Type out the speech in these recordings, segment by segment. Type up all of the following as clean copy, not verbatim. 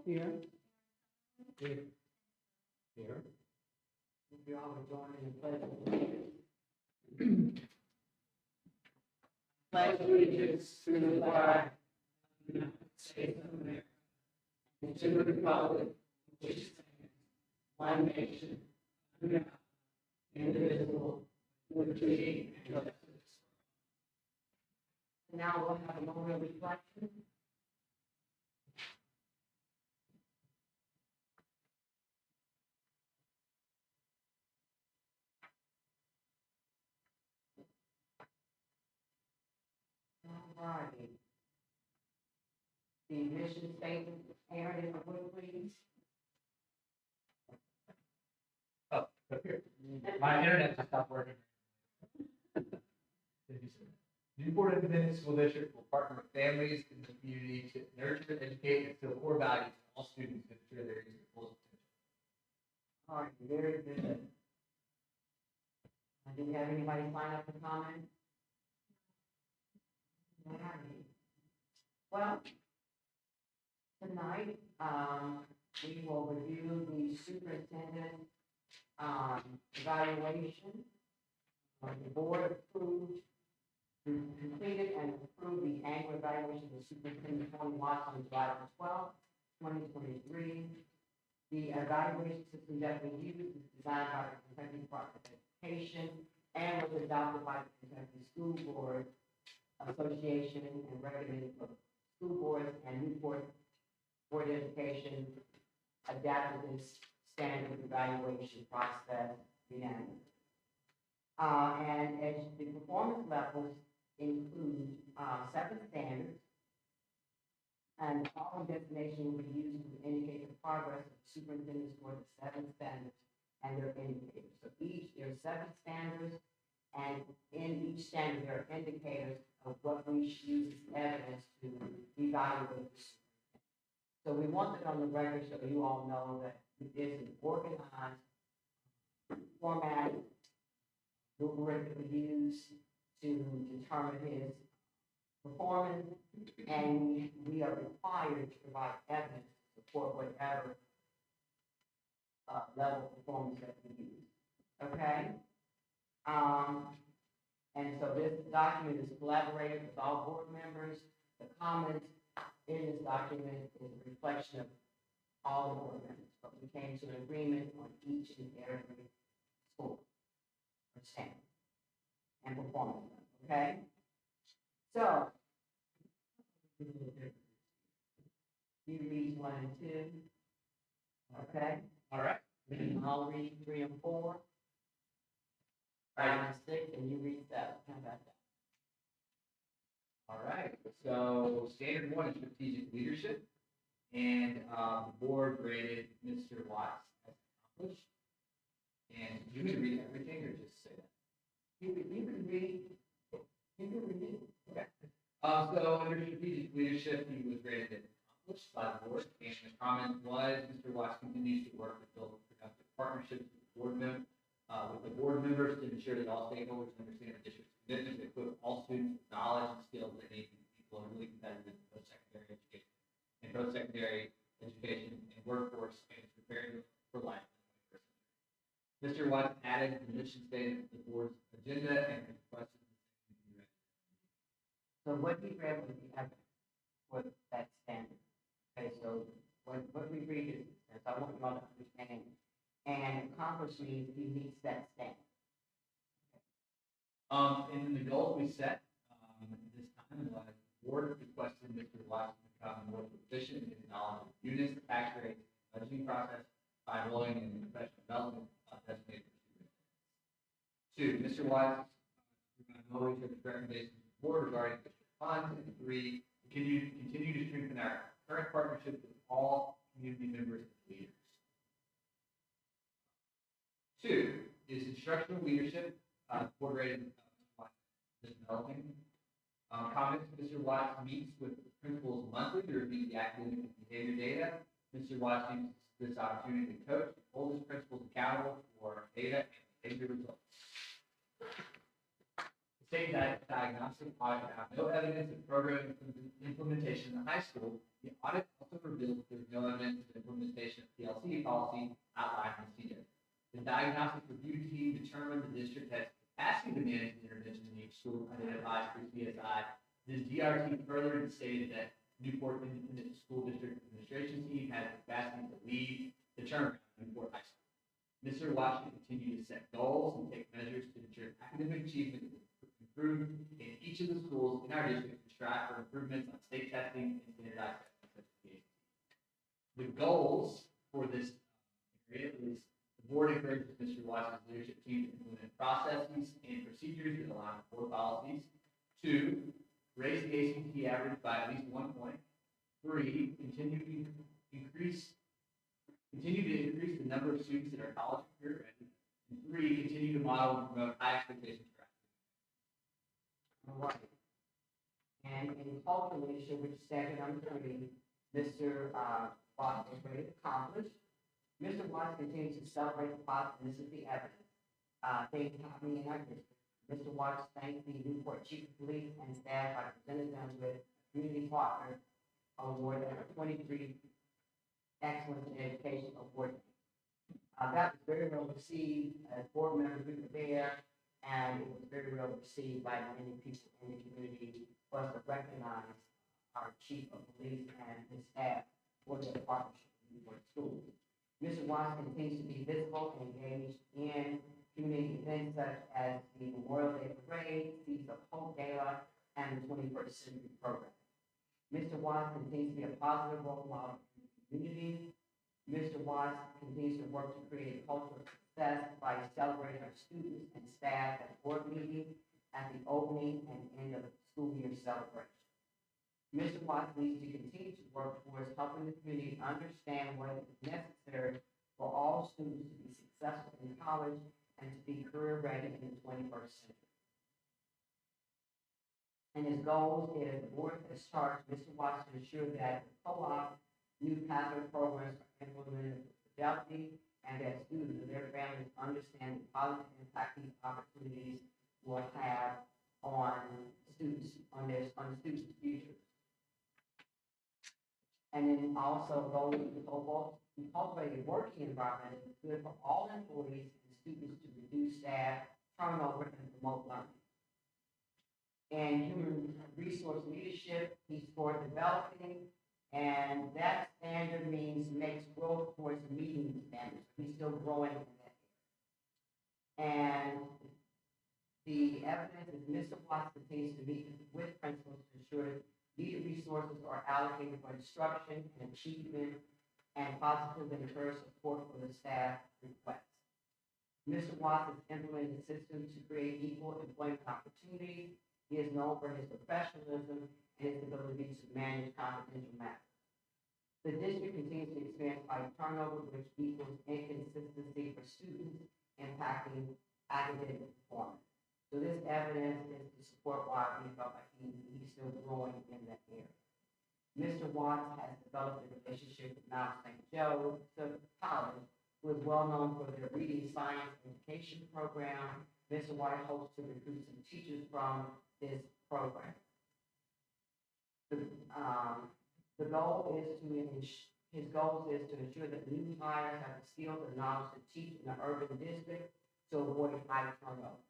Here. Here. Here. If you all would join in the pledge. Pledge allegiance to the flag of the United States of America and to the republic which stands one nation, under God, indivisible, with liberty and justice. Now we'll have a moment of reflection. All right. The mission statement, Aaron, if you would, please. Oh, up here. My internet just stopped working. Newport Independent School District will partner with families in the community to nurture, educate, and instill core values in all students to ensure their use of full potential. All right, very good. Do we have anybody sign up for comment? All right. Well, tonight, we will review the superintendent, evaluation. The board completed and approved the annual evaluation of the superintendent Tony Watts on July 12, 2023. The evaluation system that we use is designed by the Kentucky Department of Education and was adopted by the Kentucky School Board Association and recommended for school boards and Newport Board of Education adapted this standard evaluation process unanimously. And as the performance levels include 7 standards, and the following designation will be used to indicate the progress of superintendents for the 7 standards and their indicators. So there are 7 standards, and in each standard there are indicators of what we should use as evidence to evaluate the superintendent. So we want it on the record so you all know that it is an organized format, rubric that we use to determine his performance, and we are required to provide evidence to support whatever level of performance that we use. Okay? And so this document is collaborated with all board members. The comments in this document is a reflection of all the board members, but we came to an agreement on each and every score or standard and performance level. Okay? So, you read 1 and 2. Okay? All right. And I'll read 3 and 4. 5 and 6, and you read 7. How about that? All right. So standard 1 is strategic leadership, and the board graded Mr. Watts as accomplished. And you can read everything or just say that? You can read. You can read it. Okay. So under strategic leadership, he was graded accomplished by the board, and the comment was Mr. Watts continues to work to build productive partnerships with the board members to ensure that all stakeholders understand the district's commitment to equip all students with knowledge and skills they need to be people are really competitive in post-secondary education and workforce and is preparing for life. Mr. Watts added the mission statement to the board's agenda and requested the same be read. So what you read was the evidence for that standard. Okay, so what we read is, as I want you all to understand, and accomplish means he meets that standard. And then the goal we set at this time was the board requested Mr. Watts to become more proficient in his knowledge of units, tax rates, budgeting process by enrolling in professional development designated for students. 2, Mr. Watts provided no recommendations to the board regarding district funds. And 3, continue to strengthen our current partnership with all community members and leaders. 2 is instructional leadership, board rated developing. Comments, Mr. Watts meets with principals monthly to review the academic and behavior data. Mr. Watts uses this opportunity to coach and hold his principals accountable for data and behavior results. state diagnostic audit found no evidence of program implementation in the high school. The audit also revealed that there's no evidence of implementation of PLC policy outlined in CDIP. The diagnostic review team determined the district has capacity to manage the intervention in each school identified through CSI. The DRT further stated that Newport Independent School District Administration team has the capacity to lead the turnaround in Newport High School. Mr. Watts should continue to set goals and take measures to ensure academic achievement is improved in each of the schools in our district and strive for improvements on state testing and standardized testing certification. The goals for this area is the board encourages Mr. Watts' leadership team to implement processes and procedures that align with board policies. 2, raise the ACT average by at least 1 point. 3, continue to increase the number of students that are college and career ready. And 3, continue to model and promote high expectations for All right. And in cultural leadership, which is second number 3, Mr. Watts was ready to accomplish. Mr. Watts continues to celebrate the positiveness of the evidence. Things happening in our district. Mr. Watts thanked the Newport Chief of Police and staff by presenting them with Community Partner Award and 23 Excellence in Education Award. That was very well received. As board members, we were there, and it was very well received by many people in the community for us to recognize our Chief of Police and his staff for their partnership with Newport Schools. Mr. Watts continues to be visible and engaged in community events such as the Memorial Day Parade, Seeds of Hope Gala, and the 21st Century Program. Mr. Watts continues to be a positive role model in the community. Mr. Watts continues to work to create a culture of success by celebrating our students and staff at board meetings, at the opening and end of the school year celebration. Mr. Watts needs to continue to work towards helping the community understand what is necessary for all students to be successful in college and to be career ready in the 21st century. And his goals is the board has charged Mr. Watts to ensure that the co-op new pathway programs are implemented with fidelity and that students and their families understand the positive impact these opportunities will have on students, on the students' future. And then also goals to cultivate a working environment that is good for all employees and students to reduce staff turnover and promote learning. And human resource leadership, he's for developing, and that standard means makes growth towards meeting standards. He's still growing in that area. And the evidence is Mr. Watts continues to meet with principals to ensure that needed resources are allocated for instruction and achievement and positively encourage support for the staff requests. Mr. Watts is implementing systems to create equal employment opportunities. He is known for his professionalism and his ability to manage confidential matters. The district continues to experience high turnover, which equals inconsistency for students, impacting academic performance. So this evidence is to support why we felt like he's still growing in that area. Mr. Watts has developed a relationship with Mount St. Joseph College, who is well known for their reading science education program. Mr. Watts hopes to recruit some teachers from this program. The goal is to his goal is to ensure that new hires have the skills and knowledge to teach in the urban district to avoid high turnover.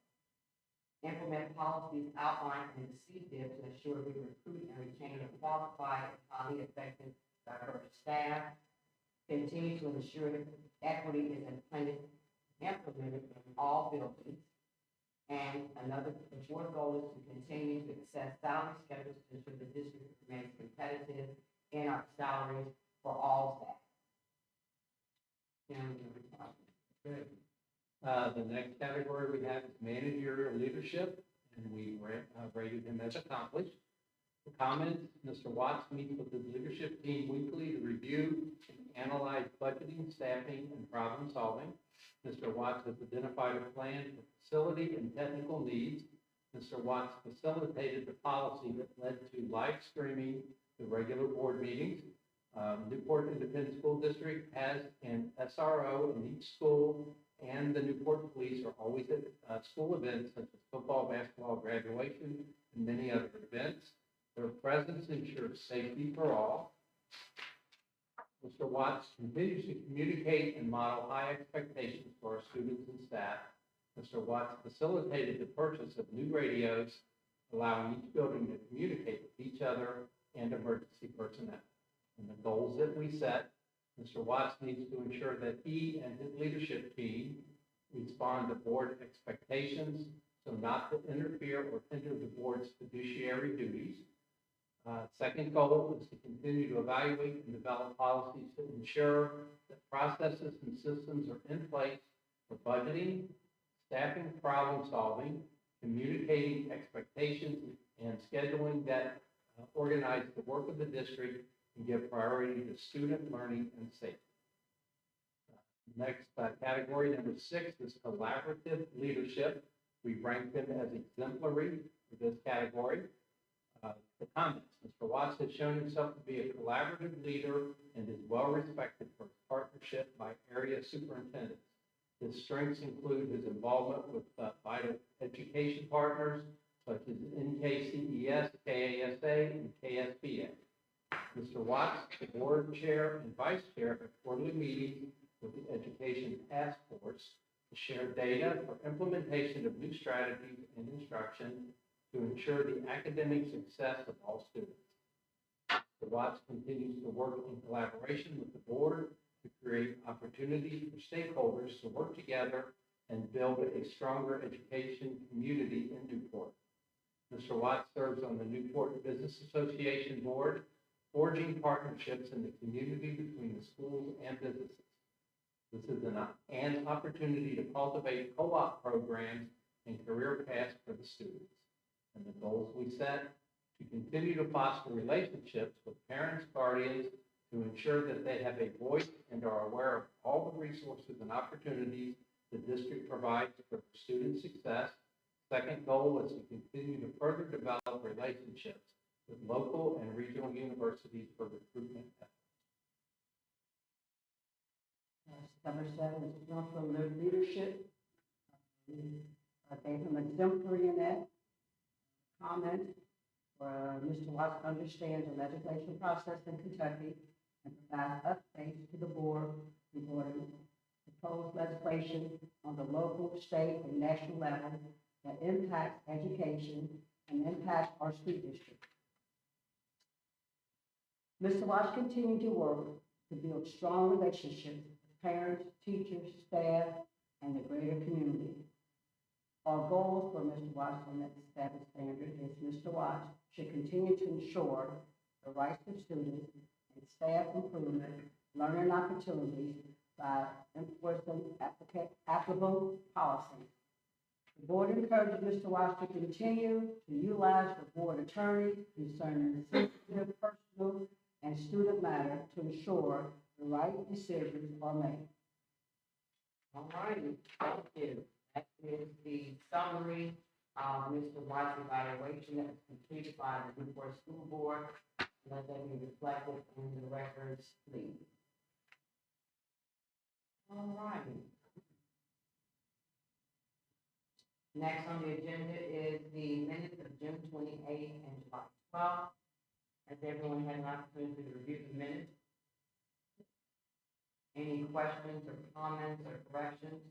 Implement policies outlined in the CDIP to ensure we recruit and retain a qualified, highly effective, diverse staff. Continue to ensure that equity is implemented in all buildings. And the fourth goal is to continue to assess salary schedules to ensure the district remains competitive in our salaries for all staff. Good. The next category we have is managerial leadership, and we rated him as accomplished. The comments, Mr. Watts meets with his leadership team weekly to review and analyze budgeting, staffing, and problem solving. Mr. Watts has identified a plan for facility and technical needs. Mr. Watts facilitated the policy that led to live streaming the regular board meetings. Newport Independent School District has an SRO in each school and the Newport Police are always at school events such as football, basketball, graduation, and many other events. Their presence ensures safety for all. Mr. Watts continues to communicate and model high expectations for our students and staff. Mr. Watts facilitated the purchase of new radios, allowing each building to communicate with each other and emergency personnel. And the goals that we set, Mr. Watts needs to ensure that he and his leadership team respond to board expectations, so not to interfere or hinder the board's fiduciary duties. Second goal is to continue to evaluate and develop policies to ensure that processes and systems are in place for budgeting, staffing, problem solving, communicating expectations, and scheduling that organize the work of the district and give priority to student learning and safety. Next category, number 6, is collaborative leadership. We ranked him as exemplary for this category. The comments. Mr. Watts has shown himself to be a collaborative leader and is well respected for his partnership by area superintendents. His strengths include his involvement with vital education partners such as NKCES, KASA, and KSBA. Mr. Watts, the board chair and vice chair of quarterly meetings with the Education Task Force to share data for implementation of new strategies and instruction to ensure the academic success of all students. Mr. Watts continues to work in collaboration with the board to create opportunities for stakeholders to work together and build a stronger education community in Newport. Mr. Watts serves on the Newport Business Association Board, forging partnerships in the community between the schools and businesses. This is an opportunity to cultivate co-op programs and career paths for the students. And the goals we set, to continue to foster relationships with parents, guardians, to ensure that they have a voice and are aware of all the resources and opportunities the district provides for student success. Second goal is to continue to further develop relationships with local and regional universities for recruitment efforts. Number 7 is from their leadership. I gave him exemplary in that comment. Mr. Watts understands the legislation process in Kentucky and provides updates to the board regarding proposed legislation on the local, state, and national level that impacts education and impacts our school district. Mr. Watts continued to work to build strong relationships with parents, teachers, staff, and the greater community. Our goal for Mr. Watts on that status standard is Mr. Watts should continue to ensure the rights of students and staff improvement, learning opportunities by enforcing applicable policies. The board encourages Mr. Watts to continue to utilize the board attorney concerning sensitive, personal, and student matters to ensure the right decisions are made. All righty, thank you. That is the summary of Mr. Watts' evaluation that was completed by the Newport School Board. Let that be reflected in the records, please. All righty. Next on the agenda is the minutes of June 28th and July 12th. Has everyone had an opportunity to review the minutes? Any questions or comments or corrections?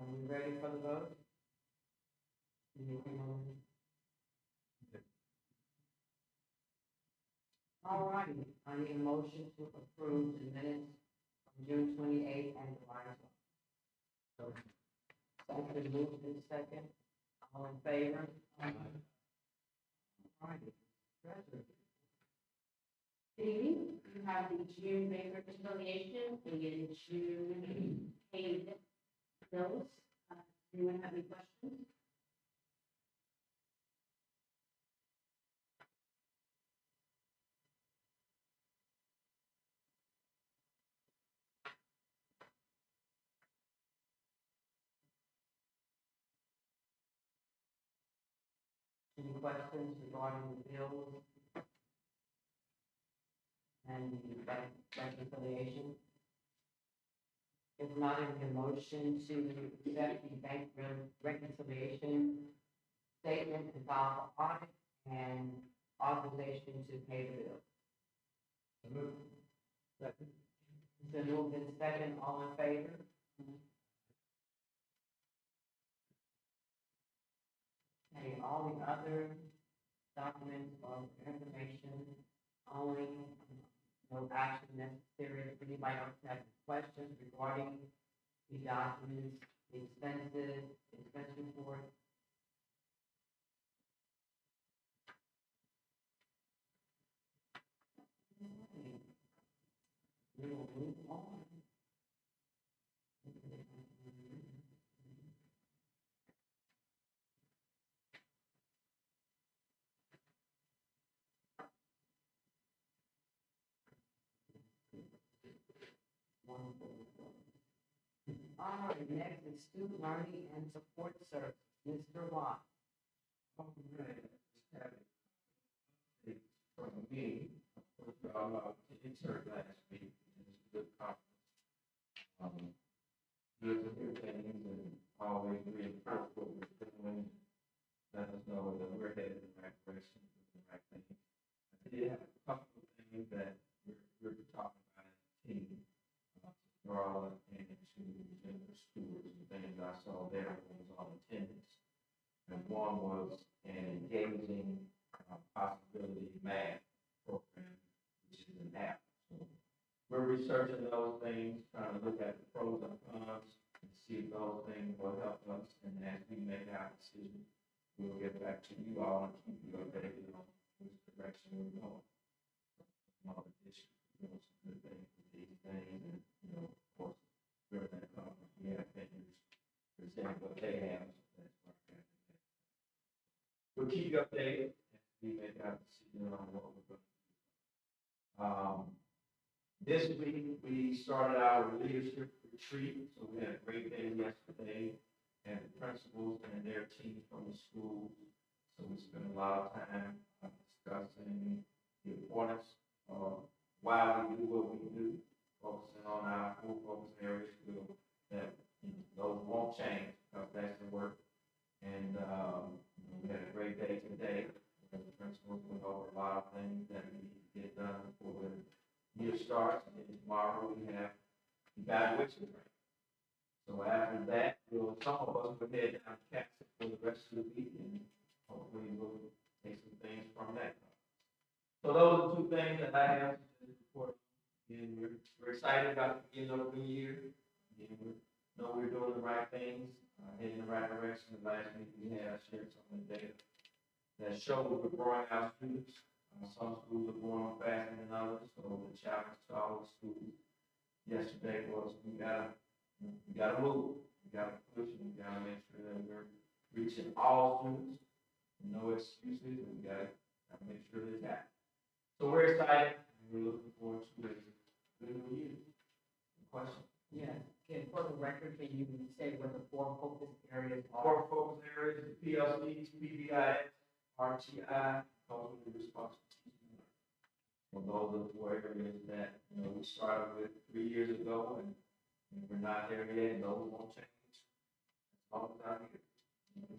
Are we ready for the vote? Anything on? All righty, I need a motion to approve the minutes from June 28th and July 12th. So, been moved in second. All in favor? All righty. Treasurer. Stevie, you have the June bank reconciliation and June paid bills. Anyone have any questions? Any questions regarding the bills and the bank reconciliation? If not, I need a motion to accept the bank reconciliation statement and file for audit and authorization to pay the bill. Second. It's been moved in second, all in favor? Okay, all the other documents or information only, no action necessary. If anybody else has questions regarding the documents, the expenses, expense report? We will move on. All right, next is student learning and support service, Mr. Watt. From me, to insert last week, it's a good conference. Good to hear things and always reinforce what we're doing. Let us know that we're headed in the right direction, doing the right thing. I did have a couple of things that we're talking about as a team. Darla and to Jennifer Stewart, the things I saw there was on attendance. And one was an engaging possibility math program, which is an app. So we're researching those things, trying to look at the pros and cons and see if those things will help us. And as we make our decision, we'll get back to you all and keep you updated on which direction we're going. Some other issues, some good things with these things, and of course, we're at that conference. We have vendors present what they have. So that's what I got to say. We'll keep you updated as we make our decision on what we're going to do. This week, we started our leadership retreat, so we had a great day yesterday, and the principals and their team from the school. So we spent a lot of time discussing the importance of why we do what we do, focusing on our four focus areas that those won't change because that's the work. And we had a great day today. The principals went over a lot of things that we need to get done before the year starts. And then tomorrow we have evaluation break. So after that, some of us will head down to Castle for the rest of the week, and hopefully we'll take some things from that. So those are two things that I have to report. And we're excited about the beginning of the new year. And we know we're doing the right things, heading in the right direction. Last week we had shared some of the data that showed we're growing our students. Some schools are growing faster than others, so the challenge to all the schools yesterday was we gotta move, we gotta push, and we gotta make sure that we're reaching all students. No excuses, and we gotta make sure they're happy. So we're excited, and we're looking forward to a good new year. Question? Yeah, and for the record, can you say what the four focus areas are? Core focus areas, the PLCs, PBIS, RTI, culturally responsible teaching. Well, those are the four areas that, we started with 3 years ago, and we're not there yet, and those won't change. As long as I'm here.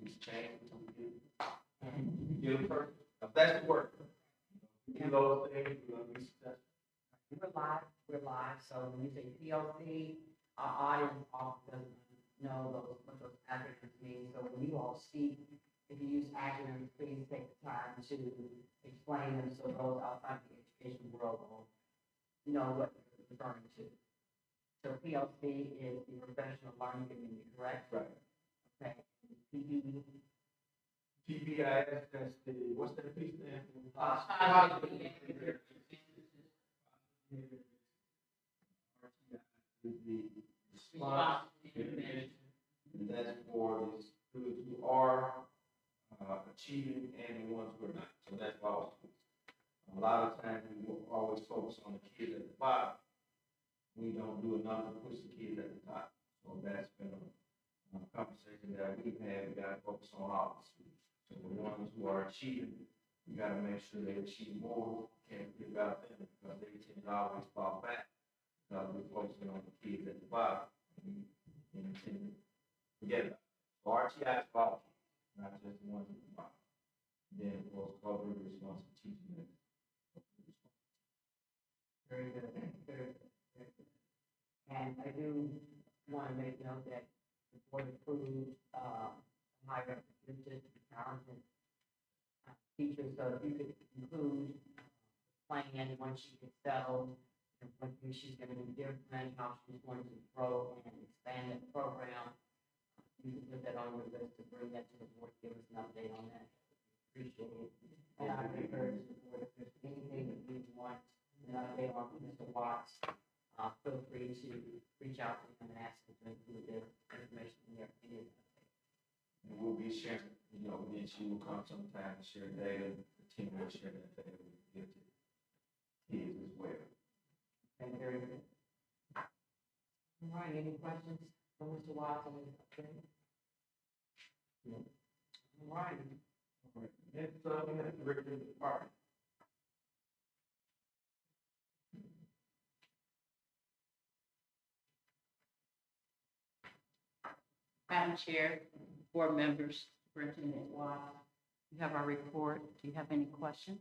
We change until we get it perfect. If that's the work. We do those things, we're gonna be successful. We're live, so when you say PLC, our audience often doesn't know what those acronyms mean. So when you all speak, if you use acronyms, please take the time to explain them so those outside the education world will know what you're referring to. So PLC is the professional learning community, correct? Right. Okay. PBE. PBIS, that's the, what's that piece there? Is the response and that's for the students who are achieving and the ones who are not. So that's all schools. A lot of times we will always focus on the kids at the bottom. We don't do enough to push the kids at the top. So that's been a conversation that we've had. We got to focus on all the students. So the ones who are achieving, you gotta make sure they achieve more, can't forget about them, because they tend to always fall back. We're focusing on the kids at the bottom, and tend to forget about it. So RTI is about kids, not just the ones at the bottom. Then, of course, corporate responsible teaching. Very good, very good, very good. And I do want to make note that the board approved, my representative, talented teachers, so if you could include plan when she gets settled, and what she's going to do different, how she's going to grow and expand the program. You can put that on your list to bring that to the board, give us an update on that. Appreciate it. And I encourage the board, if there's anything that you want an update on Mr. Watts, feel free to reach out to him and ask him to include this information in there. And we'll be sharing, then she will come sometime and share data, the team will share that data with the kids as well. Okay, very good. All right, any questions for Mr. Watts on this update? All right. Next up, we have the curriculum department. Madam Chair, board members, Superintendent Watts, you have our report. Do you have any questions?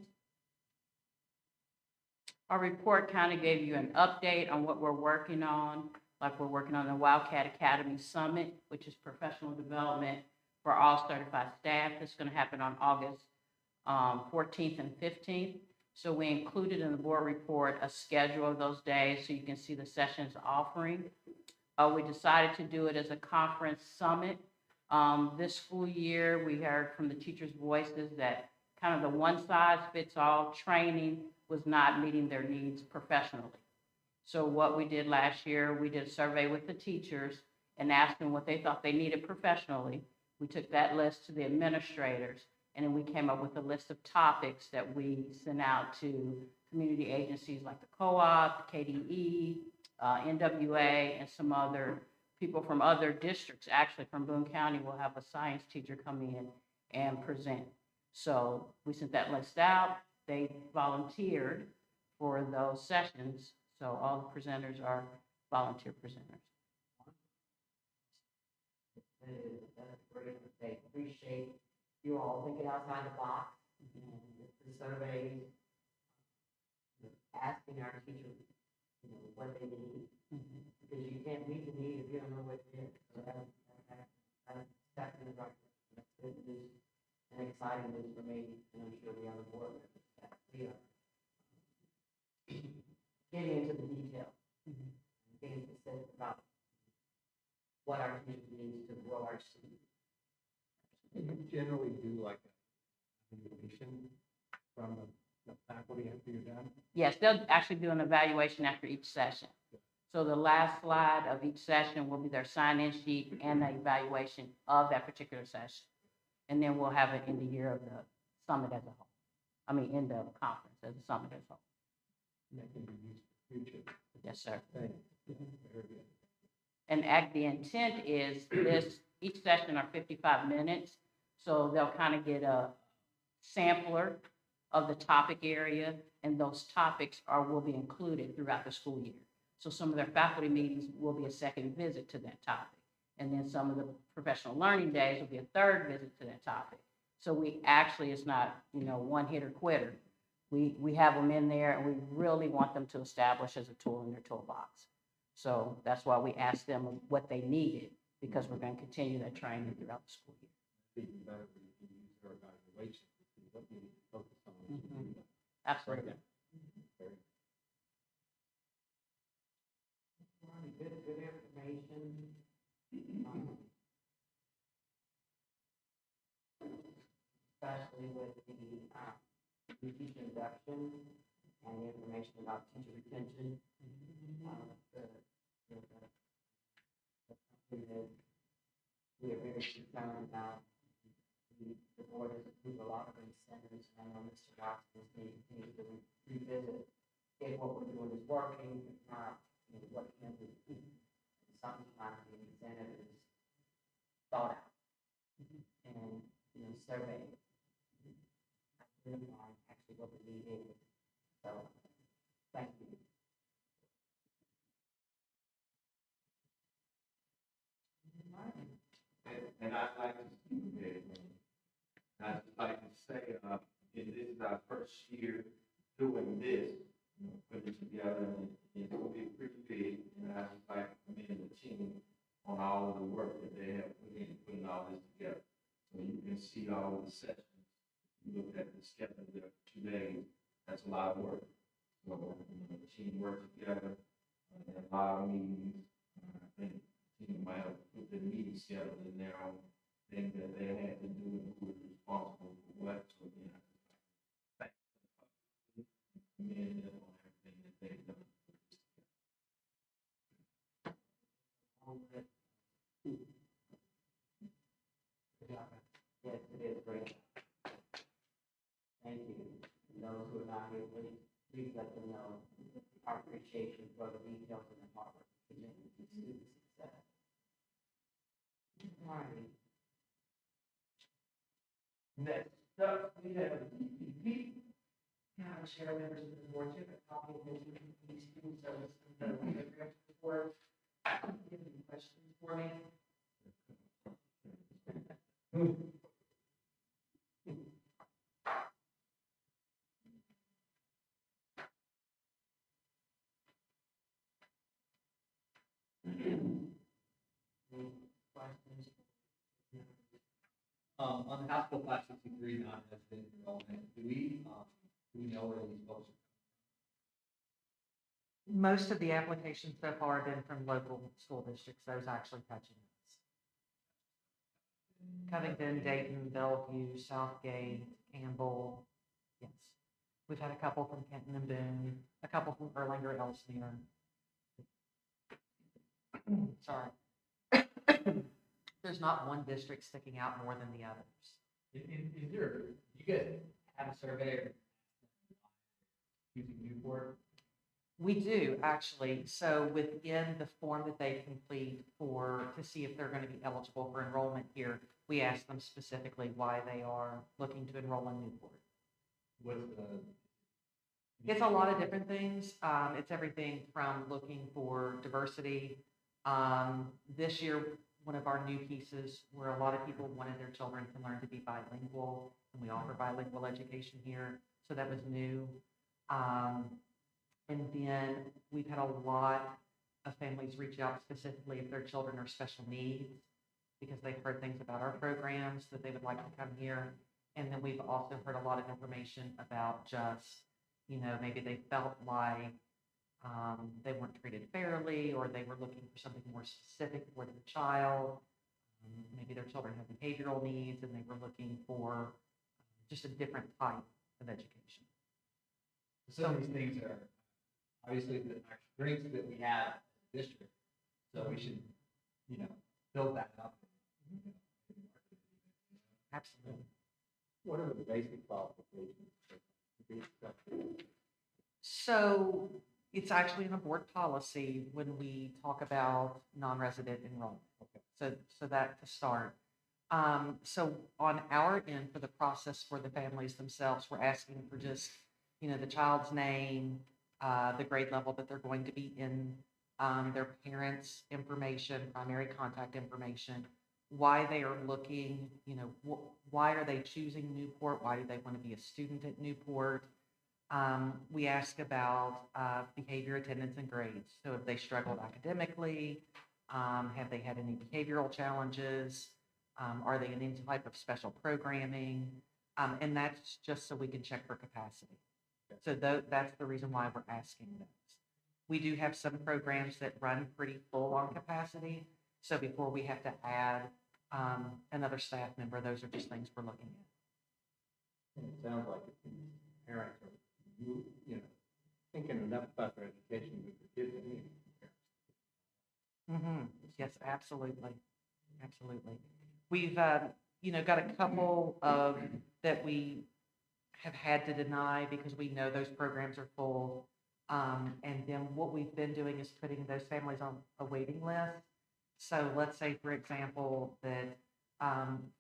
Our report kind of gave you an update on what we're working on, like we're working on the Wildcat Academy Summit, which is professional development for all certified staff. That's going to happen on August 14th and 15th. So we included in the board report a schedule of those days so you can see the sessions offering. We decided to do it as a conference summit. This school year, we heard from the teachers' voices that kind of the one-size-fits-all training was not meeting their needs professionally. So what we did last year, we did a survey with the teachers and asked them what they thought they needed professionally. We took that list to the administrators, and then we came up with a list of topics that we sent out to community agencies like the co-op, KDE, NWA, and some other people from other districts. Actually, from Boone County, we'll have a science teacher come in and present. So we sent that list out. They volunteered for those sessions. So all the presenters are volunteer presenters. That's great. They appreciate you all thinking outside the box and the surveys, asking our teachers, what they need. Because you can't meet the need if you don't know what it is. So that's definitely right. That's good news and exciting news for me, and I'm sure the other board members that we are getting into the detail, getting specific about what our teachers need to grow our students. You generally do like an evaluation from the faculty after you're done? Yes, they'll actually do an evaluation after each session. So the last slide of each session will be their sign-in sheet and the evaluation of that particular session. And then we'll have it in the year of the summit as a whole. I mean, in the conference as a summit as a whole. And that can be used for future. Yes, sir. Thank you. Very good. And the intent is each session are 55 minutes. So they'll kind of get a sampler of the topic area, and those topics will be included throughout the school year. So some of their faculty meetings will be a second visit to that topic. And then some of the professional learning days will be a third visit to that topic. So we actually, it's not, one hitter quitter. We have them in there, and we really want them to establish as a tool in their toolbox. So that's why we asked them what they needed, because we're going to continue that training throughout the school year. Even better if you can use their evaluation to see what you need to focus on. Absolutely. Very Good information. Especially with the teacher induction and the information about teacher retention. We are very concerned about. The board has approved a lot of incentives, and I know Mr. Watson needs to revisit if what we're doing is working, if not, what can we do? Sometimes the incentive is thought out and, survey identifying actually what the need is. So, thank you. And I'd like to speak there. I'd just like to say, this is our first year doing this, putting it together, and it's gonna be pretty big. And I'd just like to commend the team on all of the work that they have put in, putting all this together. So you can see all of the sessions. You look at the schedule there, 2 days, that's a lot of work. So, the team worked together, and a lot of meetings. I think the team might have put the meeting schedule in there on things that they had to do and who was responsible for what. So again, I just thank them, commend them on everything that they've done. Yes, it is great. Thank you. And those who are not here, please let them know our appreciation for the details and the hard work to make student success. All right. Next up, we have DPP. Now, share members of the board, you have a copy of the DPP student service report. Give any questions for me? Questions? On the House Bill 563 non-resident enrollment, do we know where these folks are? Most of the applications so far have been from local school districts, those actually touching us. Covington, Dayton, Bellevue, Southgate, Campbell, yes. We've had a couple from Kenton and Boone, a couple from Erlanger, Ellesmere. Sorry. There's not one district sticking out more than the others. Is there, you guys have a survey using Newport? We do, actually. So within the form that they complete to see if they're going to be eligible for enrollment here, we ask them specifically why they are looking to enroll in Newport. What's the? It's a lot of different things. It's everything from looking for diversity. This year, one of our new pieces where a lot of people wanted their children to learn to be bilingual, and we offer bilingual education here. So that was new. And then we've had a lot of families reach out specifically if their children are special needs, because they've heard things about our programs that they would like to come here. And then we've also heard a lot of information about just, maybe they felt like they weren't treated fairly, or they were looking for something more specific for their child. Maybe their children have behavioral needs and they were looking for just a different type of education. Some of these things are obviously the strengths that we have in the district, so we should, build that up. Absolutely. What are the basic qualifications to be accepted? So it's actually in a board policy when we talk about non-resident enrollment. Okay. So that to start. So on our end, for the process for the families themselves, we're asking for just, the child's name, the grade level that they're going to be in, their parents' information, primary contact information, why they are looking, why are they choosing Newport? Why do they want to be a student at Newport? We ask about behavior, attendance, and grades. So if they struggled academically, have they had any behavioral challenges? Are they in any type of special programming? And that's just so we can check for capacity. So that's the reason why we're asking those. We do have some programs that run pretty full on capacity. So before we have to add another staff member, those are just things we're looking at. And it sounds like if the parents are, thinking enough about their education with their kids, they need Mm-hmm. Yes, absolutely. Absolutely. We've, got a couple of that we have had to deny because we know those programs are full. And then what we've been doing is putting those families on a waiting list. So let's say, for example, that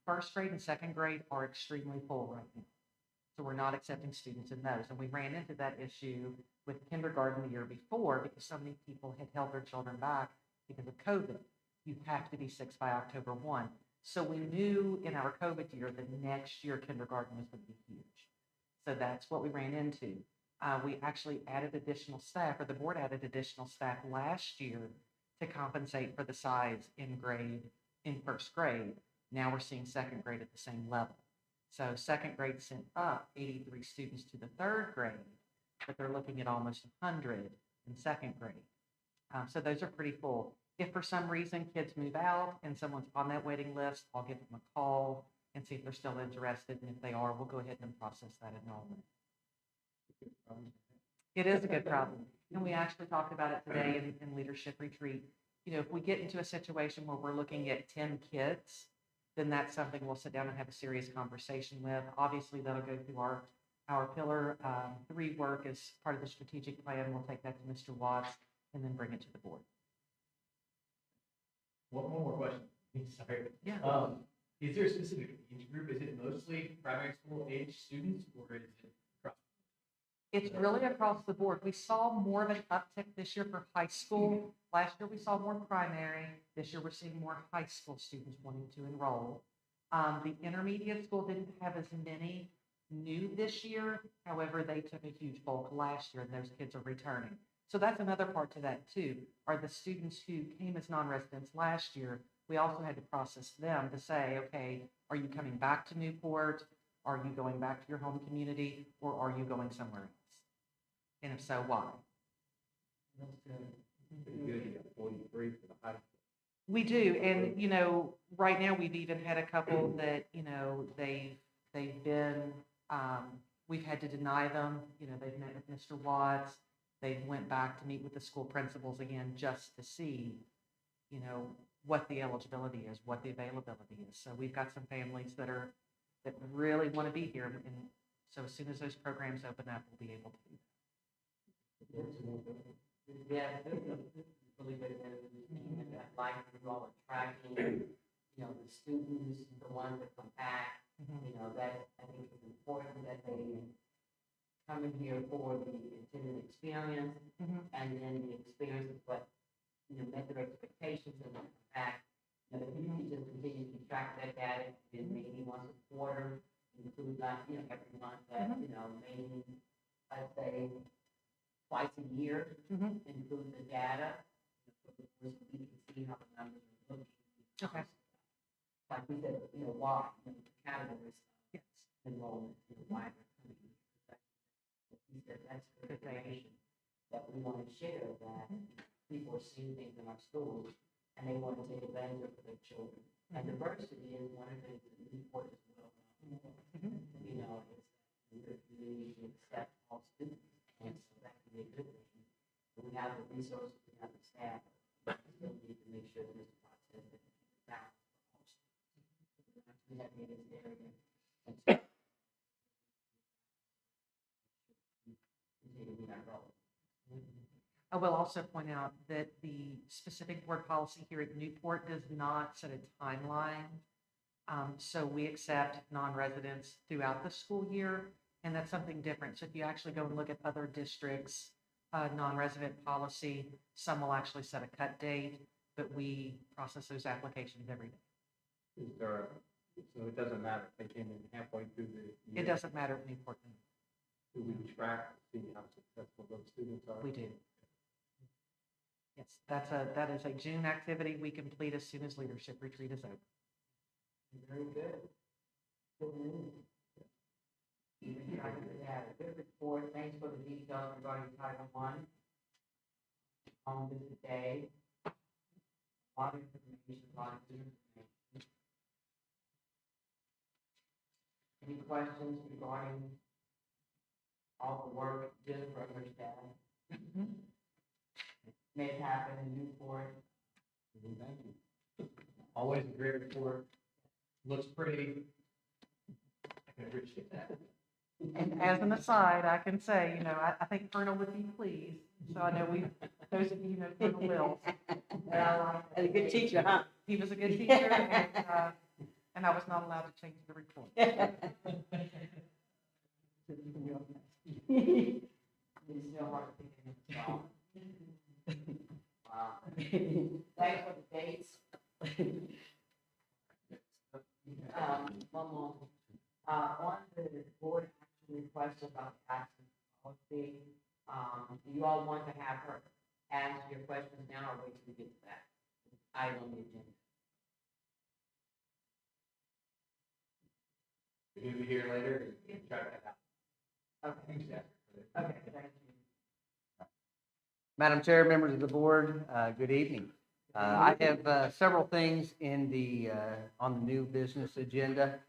first grade and second grade are extremely full right now. So we're not accepting students in those. And we ran into that issue with kindergarten the year before because so many people had held their children back because of COVID. You have to be 6 by October 1. So we knew in our COVID year that next year kindergarten was going to be huge. So that's what we ran into. We actually added additional staff, or the board added additional staff last year to compensate for the size in first grade. Now we're seeing second grade at the same level. So second grade sent up 83 students to the third grade, but they're looking at almost 100 in second grade. So those are pretty full. If for some reason kids move out and someone's on that waiting list, I'll give them a call and see if they're still interested. And if they are, we'll go ahead and process that enrollment. It is a good problem. And we actually talked about it today in leadership retreat. You know, if we get into a situation where we're looking at 10 kids, then that's something we'll sit down and have a serious conversation with. Obviously, that'll go through our pillar 3 work as part of the strategic plan. We'll take that to Mr. Watts and then bring it to the board. One more question. Sorry. Yeah. Is there a specific age group? Is it mostly primary school age students or is it across? It's really across the board. We saw more of an uptick this year for high school. Last year, we saw more primary. This year, we're seeing more high school students wanting to enroll. The intermediate school didn't have as many new this year. However, they took a huge bulk last year, and those kids are returning. So that's another part to that too, are the students who came as non-residents last year. We also had to process them to say, okay, are you coming back to Newport? Are you going back to your home community, or are you going somewhere else? And if so, why? Pretty good, you got 43 for the high school. We do, and you know, right now we've even had a couple that they've been we've had to deny them. You know, they've met with Mr. Watts. They went back to meet with the school principals again just to see, what the eligibility is, what the availability is. So we've got some families that really want to be here, and so as soon as those programs open up, we'll be able to do that. Yeah, this is really good news. That like you all are tracking, the students, the ones that come back, that I think it's important that they come in here for the intended experience and then the experience of what, met their expectations and then come back. If you can just continue to track that data, then maybe once a quarter, include like, every month that, maybe I'd say twice a year, include the data. So we can see how the numbers are looking. Okay. Like we said, why, the categories Yes. of enrollment, why they're coming. We said that's good information that we want to share, that people are seeing things in our schools and they want to take advantage of their children. And diversity is one of the things that Newport is well known for. It's a community to accept all students, and so that can be a good thing. But we have the resources, we have the staff, but we still need to make sure that this process is balanced for all students. We have meetings there again. And so continue to meet our goals. I will also point out that the specific board policy here at Newport does not set a timeline. So we accept non-residents throughout the school year, and that's something different. So if you actually go and look at other districts, non-resident policy, some will actually set a cut date, but we process those applications every day. So it doesn't matter if they came in halfway through the year? It doesn't matter at Newport. Do we track to see how successful those students are? We do. Yes, that is a June activity we complete as soon as leadership retreat is over. Very good. Good news. Good report. Thanks for the details regarding Title I. On this day. A lot of information, a lot of good information. Any questions regarding all the work done for our staff? Make happen in Newport. Thank you. Always a great report. Looks pretty. I can appreciate that. And as an aside, I can say, I think Colonel would be pleased. So I know those of you know Colonel Will. And a good teacher, huh? He was a good teacher, and I was not allowed to change the report. It's still hard to pick in the song. Wow. Thanks for the dates. One more. On the board action request about the action policy, do you all want to have her ask your questions now or wait till we get to that? Item on the agenda. We'll be here later and try that out. Okay, okay, thank you. Madam Chair, members of the board, good evening. I have several things in the, on the new business agenda.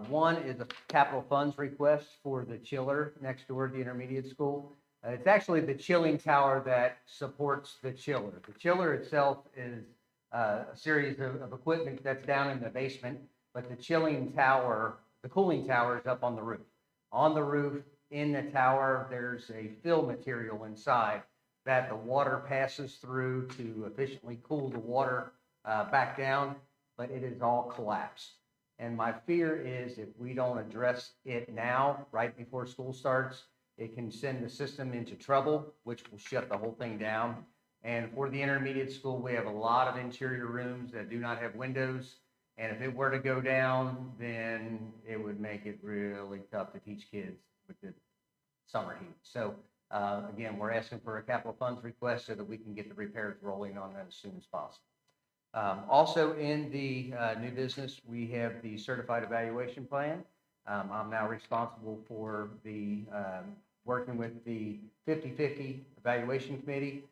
One is a capital funds request for the chiller next door to the intermediate school. It's actually the chilling tower that supports the chiller. The chiller itself is a series of equipment that's down in the basement, but the chilling tower, the cooling tower is up on the roof. On the roof, in the tower, there's a fill material inside that the water passes through to efficiently cool the water back down, but it is all collapsed. And my fear is if we don't address it now, right before school starts, it can send the system into trouble, which will shut the whole thing down. And for the intermediate school, we have a lot of interior rooms that do not have windows. And if it were to go down, then it would make it really tough to teach kids with the summer heat. So again, we're asking for a capital funds request so that we can get the repairs rolling on that as soon as possible. Also in the new business, we have the certified evaluation plan. I'm now responsible for the working with the 50/50 evaluation committee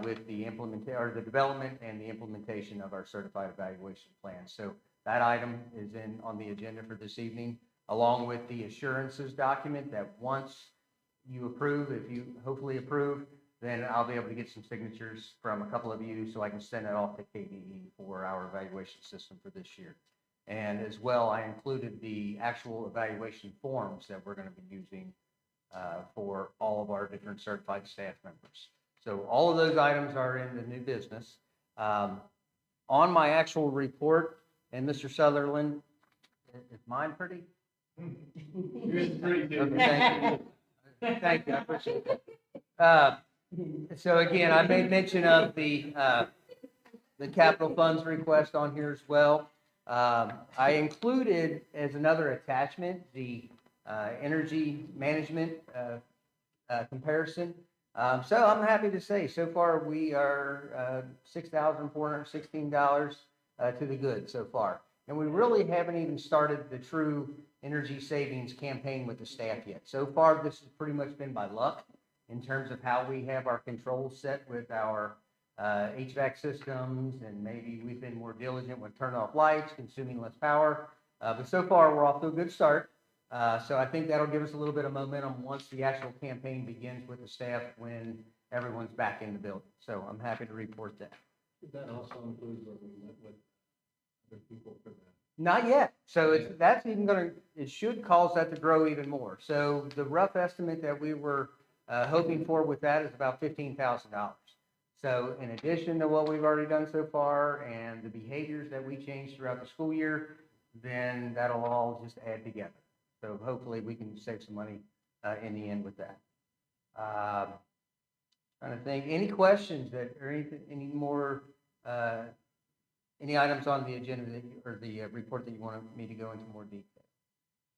with the the development and the implementation of our certified evaluation plan. So that item is on the agenda for this evening, along with the assurances document that once you approve, if you hopefully approve, then I'll be able to get some signatures from a couple of you so I can send it off to KDE for our evaluation system for this year. And as well, I included the actual evaluation forms that we're going to be using for all of our different certified staff members. So all of those items are in the new business. On my actual report, and Mr. Sutherland, is mine pretty? Yours is pretty good. Okay, thank you. Thank you, I appreciate that. So again, I made mention of the capital funds request on here as well. I included as another attachment, the energy management comparison. So I'm happy to say, so far we are $6,416 to the good so far. And we really haven't even started the true energy savings campaign with the staff yet. So far, this has pretty much been by luck in terms of how we have our controls set with our HVAC systems, and maybe we've been more diligent with turning off lights, consuming less power. But so far, we're off to a good start. So I think that'll give us a little bit of momentum once the actual campaign begins with the staff when everyone's back in the building. So I'm happy to report that. That also includes where we met with other people for that. Not yet. So that's even going to, it should cause that to grow even more. So the rough estimate that we were hoping for with that is about $15,000. So in addition to what we've already done so far and the behaviors that we changed throughout the school year, then that'll all just add together. So hopefully we can save some money in the end with that. Trying to think, any questions that, or anything, any more, any items on the agenda that you, or the report that you wanted me to go into more detail?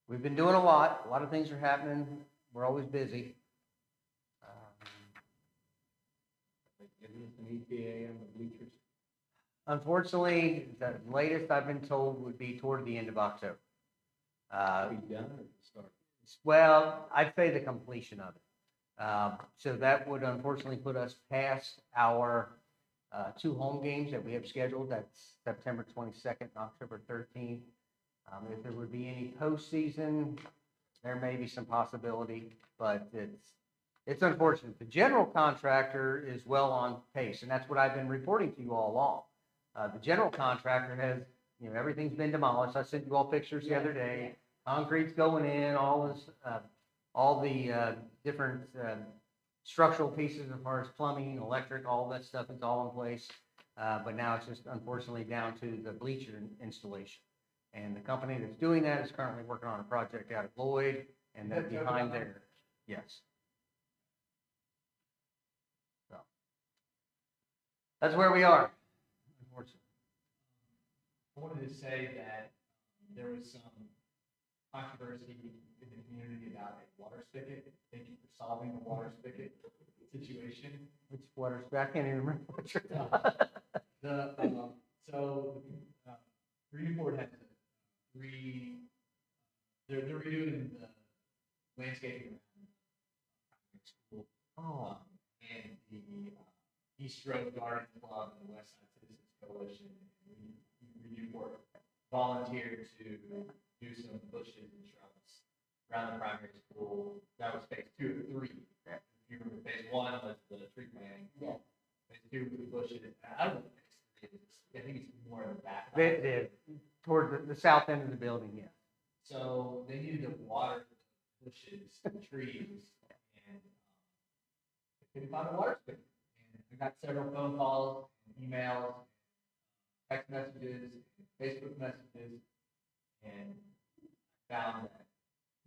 We've been doing a lot of things are happening. We're always busy. Some EPA and the bleachers. Unfortunately, the latest I've been told would be toward the end of October. Be done or start? Well, I'd say the completion of it. So that would unfortunately put us past our 2 home games that we have scheduled. That's September 22nd and October 13th. If there would be any postseason, there may be some possibility, but it's unfortunate. The general contractor is well on pace, and that's what I've been reporting to you all along. The general contractor has, everything's been demolished. I sent you all pictures the other day. Concrete's going in, all the different structural pieces as far as plumbing, electric, all that stuff is all in place. But now it's just unfortunately down to the bleacher installation. And the company that's doing that is currently working on a project out at Lloyd. and then behind there, yes. So, that's where we are, unfortunately. I wanted to say that there was some controversy in the community about a water spigot. Thank you for solving the water spigot situation. Which water, I can't even remember what you're The, Newport has they're redoing the landscaping around the school. Oh, And the East Road Garden Club and the West Side Citizens Coalition, Newport volunteered to do some bushes and shrubs around the primary school. That was phase 2 of 3. If you remember, phase 1 was the tree planting. Yeah. Phase 2 was the bushes. I don't know if phase 3 is, I think it's more in the back. toward the south end of the building, yeah. So they needed to water the bushes and trees, and they couldn't find a water spigot. And I got several phone calls, emails, text messages, Facebook messages, and found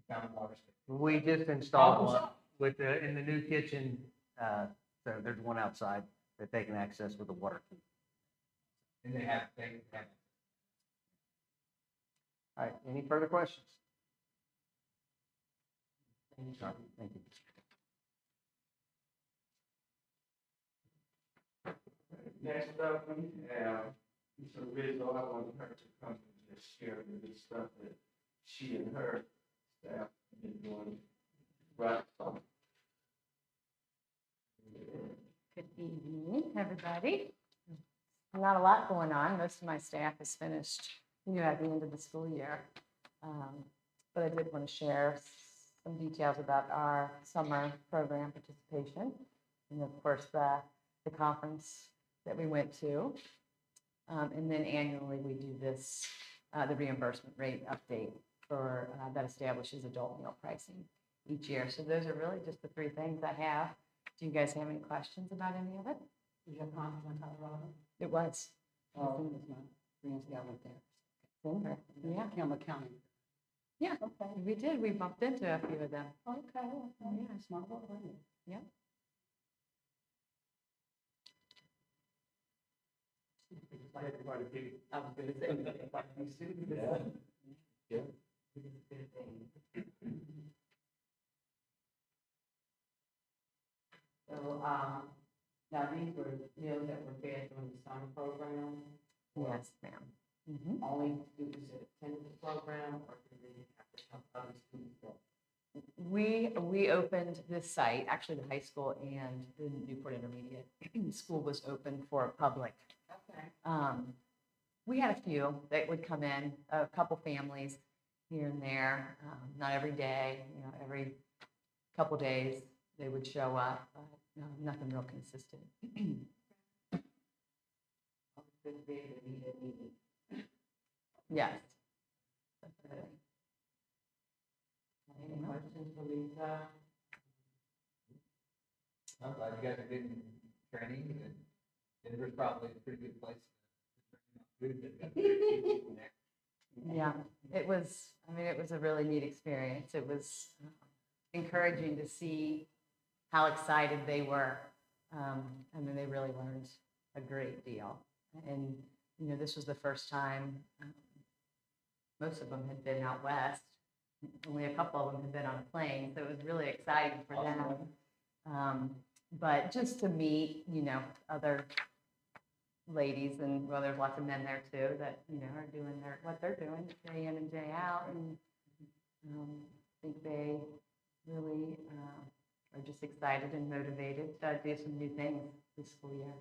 a water spigot. We just installed one with in the new kitchen, so there's one outside that they can access with a water key. And they have. All right, any further questions? All right, thank you. Next up, we have Lisa Rizzo. I want her to come and just share the good stuff that she and her staff have been doing. Right. Good evening, everybody. Not a lot going on. Most of my staff is finished, at the end of the school year. But I did want to share some details about our summer program participation. And of course, the conference that we went to. And then annually, we do this, the reimbursement rate update for, that establishes adult meal pricing each year. So those are really just the 3 things I have. Do you guys have any questions about any of it? Is your conference in Colorado? It was. Oh, it's not. Ramsey, I went there. Denver. Yeah, Campbell County. yeah, Okay. we did. We bumped into a few of them. Okay, okay. Yeah. Smart work, wasn't it? Yeah. I was gonna say, it's like you students. Yeah. Which is a good thing. So, now these were meals that were fed during the summer program. Yes, ma'am. Mhm. Only students that attended the program, or did they have to help other students that? We opened this site, actually the high school and the Newport Intermediate School was open for public. Okay. We had a few that would come in, a couple families here and there, not every day, every couple days they would show up, but nothing real consistent. Good to be able to meet at meeting. Yes. Any questions for Lisa? I'm glad you guys are getting training, and Denver's probably a pretty good place. To train on food. Yeah, it was a really neat experience. It was encouraging to see how excited they were. They really learned a great deal. And, this was the first time, most of them had been out west. Only a couple of them had been on a plane, so it was really exciting for them. But just to meet, other ladies, and well, there's lots of men there too that, are doing what they're doing day in and day out. And I think they really are just excited and motivated to do some new things this school year.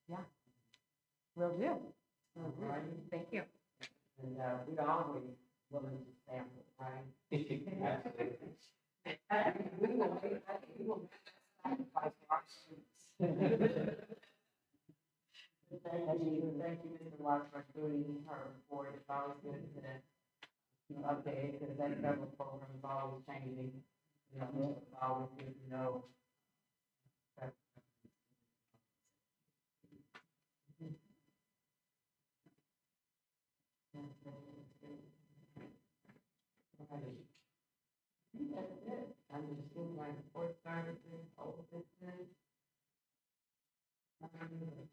Yeah, will do. All right. Thank you. And, we always willing to sample, right? We will make, I think we will make that sacrifice for our students. Thank you, Mr. Watts, for doing her report. It's always good to update, because that federal program is always changing. It's always good to know.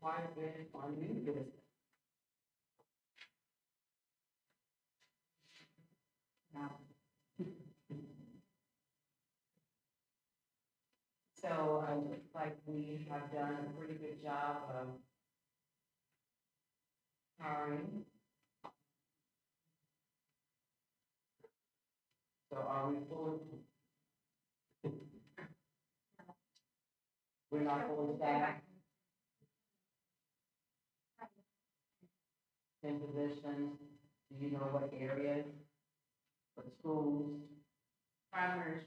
quite a bit on new business. Now, so it looks like we have done a pretty good job of hiring. So are we fully? We're not fully staffed? 10 positions, do you know what areas? What schools? Primary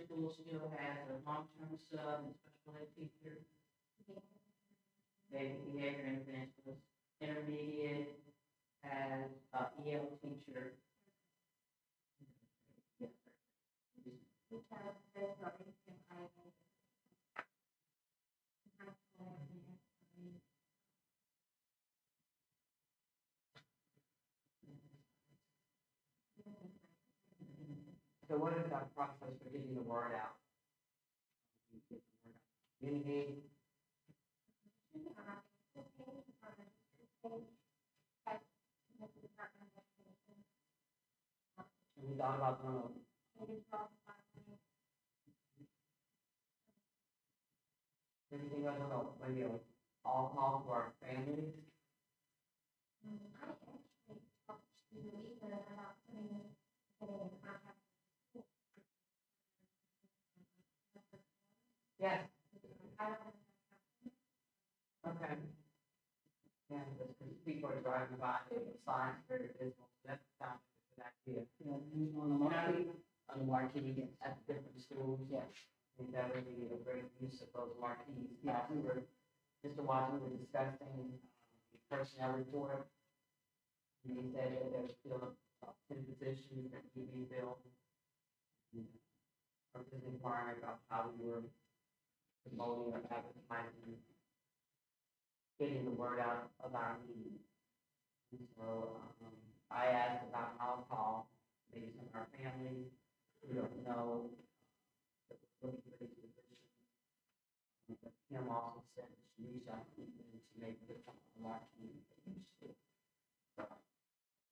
school still has a long-term sub and special ed teacher. Basic behavior interventionist, intermediate has a EL teacher. So what is our process for getting the word out? Communicate. We thought about anything else about maybe all call for our families? Yes. Okay. Yeah, because people are driving by, the signs very visible, that sounds like a good idea. You know, use on the marquee at different schools. Yes. I think that would be a great use of those marquees. Yeah, Mr. Watson was discussing the personnel report. And he said that there's still 10 positions that need to be filled. I was just inquiring about how we were promoting or advertising, getting the word out of our need. And so, I asked about how call, maybe some of our families, we don't know, that we're looking for these positions. But Kim also said that she reached out to people to make it a marquee.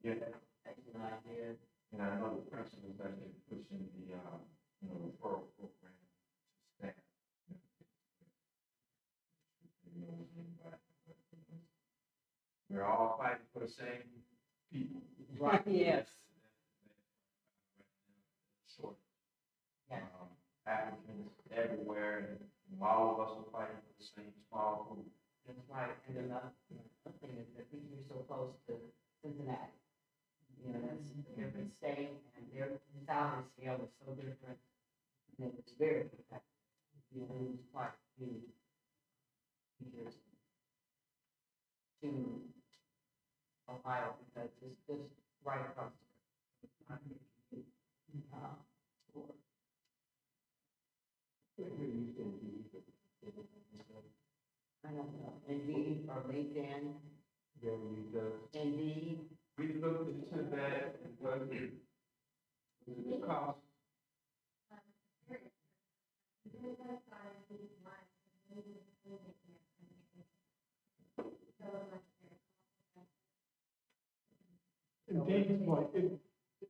Yeah, Excellent idea. and I know the principal is actually pushing the, referral program to staff. We're all fighting for the same people. Right, yes. Short. Yes. Applicants everywhere, and all of us are fighting for the same small group. That's right, and another thing is that we're so close to Cincinnati. You know, that's a different state, and their salary scale is so different, and it's very competitive. You lose quite a few teachers to Ohio, because it's just right across the street. For I don't know, Indeed or LinkedIn, Indeed, We looked into that, and what it cost. Indeed,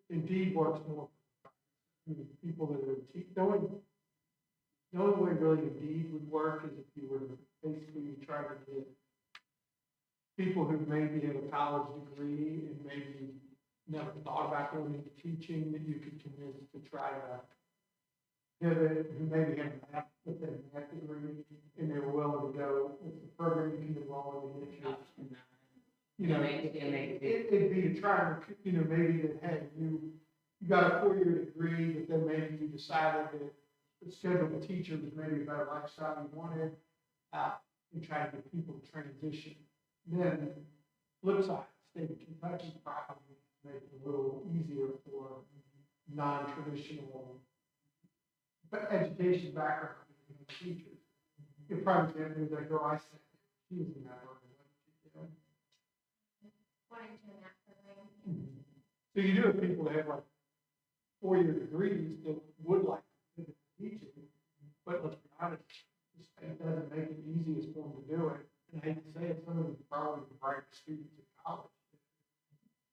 Indeed works more. I mean, people that are, the only way really Indeed would work is if you were to basically try to get people who maybe have a college degree and maybe never thought about going into teaching, that you could convince to try to pivot, who maybe have that degree, and they're willing to go, it's a program you can enroll in, and get you know, it'd be to try to, maybe that, hey, you got a 4-year degree, but then maybe you decided that the schedule of teacher was maybe a better lifestyle you wanted, and try to get people to transition. Then, flip side, state of Kentucky probably make it a little easier for non-traditional education background teachers. You probably get that girl I sent, she was in that organization. So you do have people that have like 4-year degrees that would like to teach it, but let's be honest, it doesn't students in college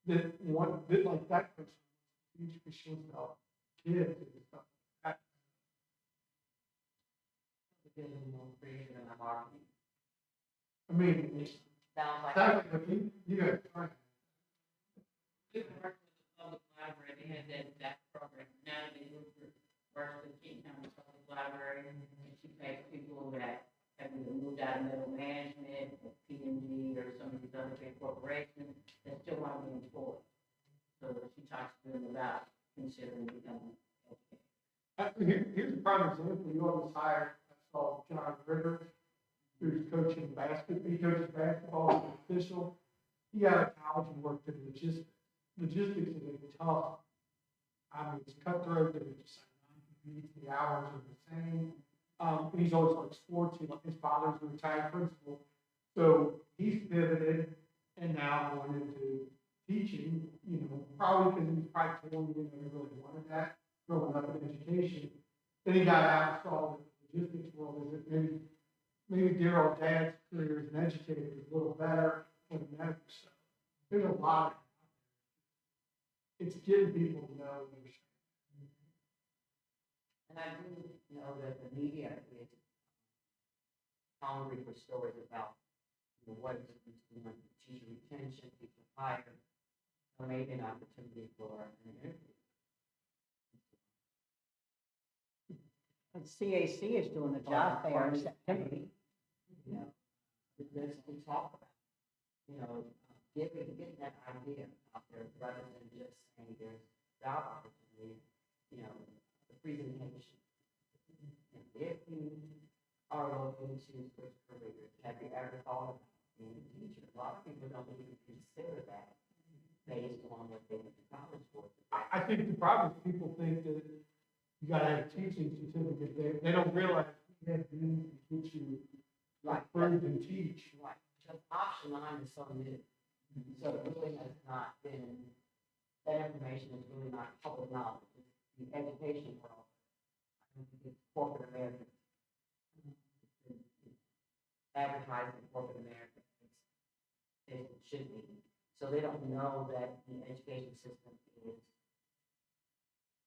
that want, that like that person, teach because she wants to help kids and stuff like that. Get a little more creative in our marketing. I mean, Sounds like. exactly, you guys are. We worked with the public library, they had that program, now they work with King County Public Library, and she pays people that have either moved out of middle management, or P&G, or some of these other big corporations, that still want to be employed. So she talks to them about considering becoming educators. Here's a prime example, you always hire, I saw John Rivers, who's coaching basketball, he coaches basketball, as an official. He got out of college and worked in logistics. Logistics is a tough, I mean, it's cutthroat, they're just the hours are the same. And he's always like sports, his father's a retired principal. So he's pivoted and now going into teaching, probably because he was probably told he didn't really wanted that growing up in education. Then he got out and saw that the logistics world is that maybe dear old dad's career as an educator is a little better than that. So there's a lot. It's getting people to know and understand. And I do know that the media is hungry for stories about, what is teacher retention, teacher hire, or maybe an opportunity for an interview. The CAC is doing a job fair in September. There's some talk about, getting that idea out there rather than just saying there's job opportunity, the presentation. And if you are looking to switch careers, have you ever thought about being a teacher? A lot of people don't even consider that based on what they went to college for. I think the problem is people think that you gotta have a teaching certificate. They don't realize you have means to get you approved and teach. Right, just option 9 is so new. So it really has not been, that information is really not public knowledge. It's the education world. It's corporate America. Advertising corporate America. It should be. So they don't know that the education system is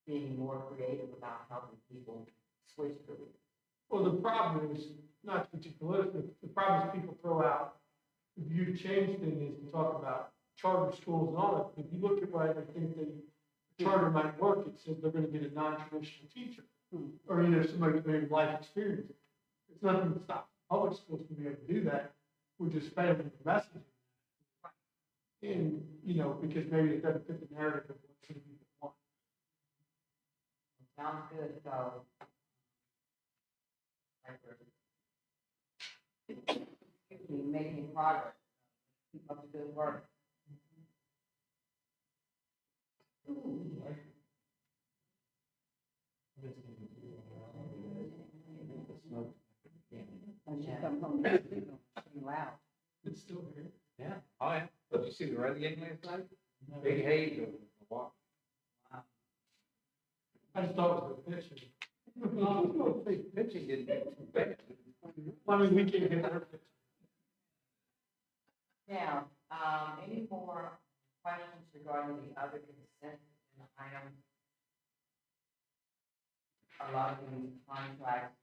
being more creative about helping people switch careers. Well, the problem is, not to be too political, the problem is people throw out, the view change thing is to talk about charter schools and all that. If you look at why they think the charter might work, it says they're gonna get a non-traditional teacher. Or, somebody with maybe life experience. It's nothing to stop public schools from being able to do that. We're just failing the messaging. And, because maybe it doesn't fit the narrative of what some people want. Sounds good, so. We're making progress. Keep up the good work. And she comes home, she's loud. It's still here. Yeah, oh yeah. Did you see the Red game last night? Big haze over the walk. I just thought it was a pitch. Pitching didn't get too bad. I mean, we can't hit our pitch. Now, any more questions regarding the other consent items? A lot of these contracts,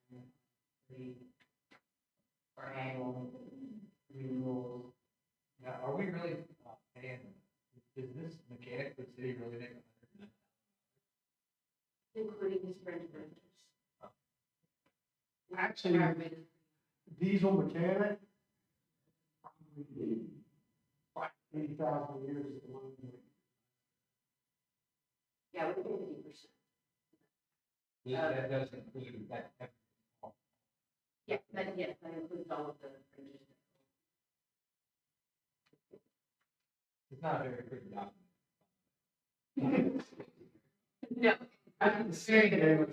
for annual renewals. Now, are we really paying, is this mechanic for the city really making Including his fringe renters. Actually, diesel mechanic, probably 80,000 years is the one. Yeah, we pay 50%. that doesn't include that? Yeah, that includes all of the fringes. It's not a very pretty document. No. I can see it.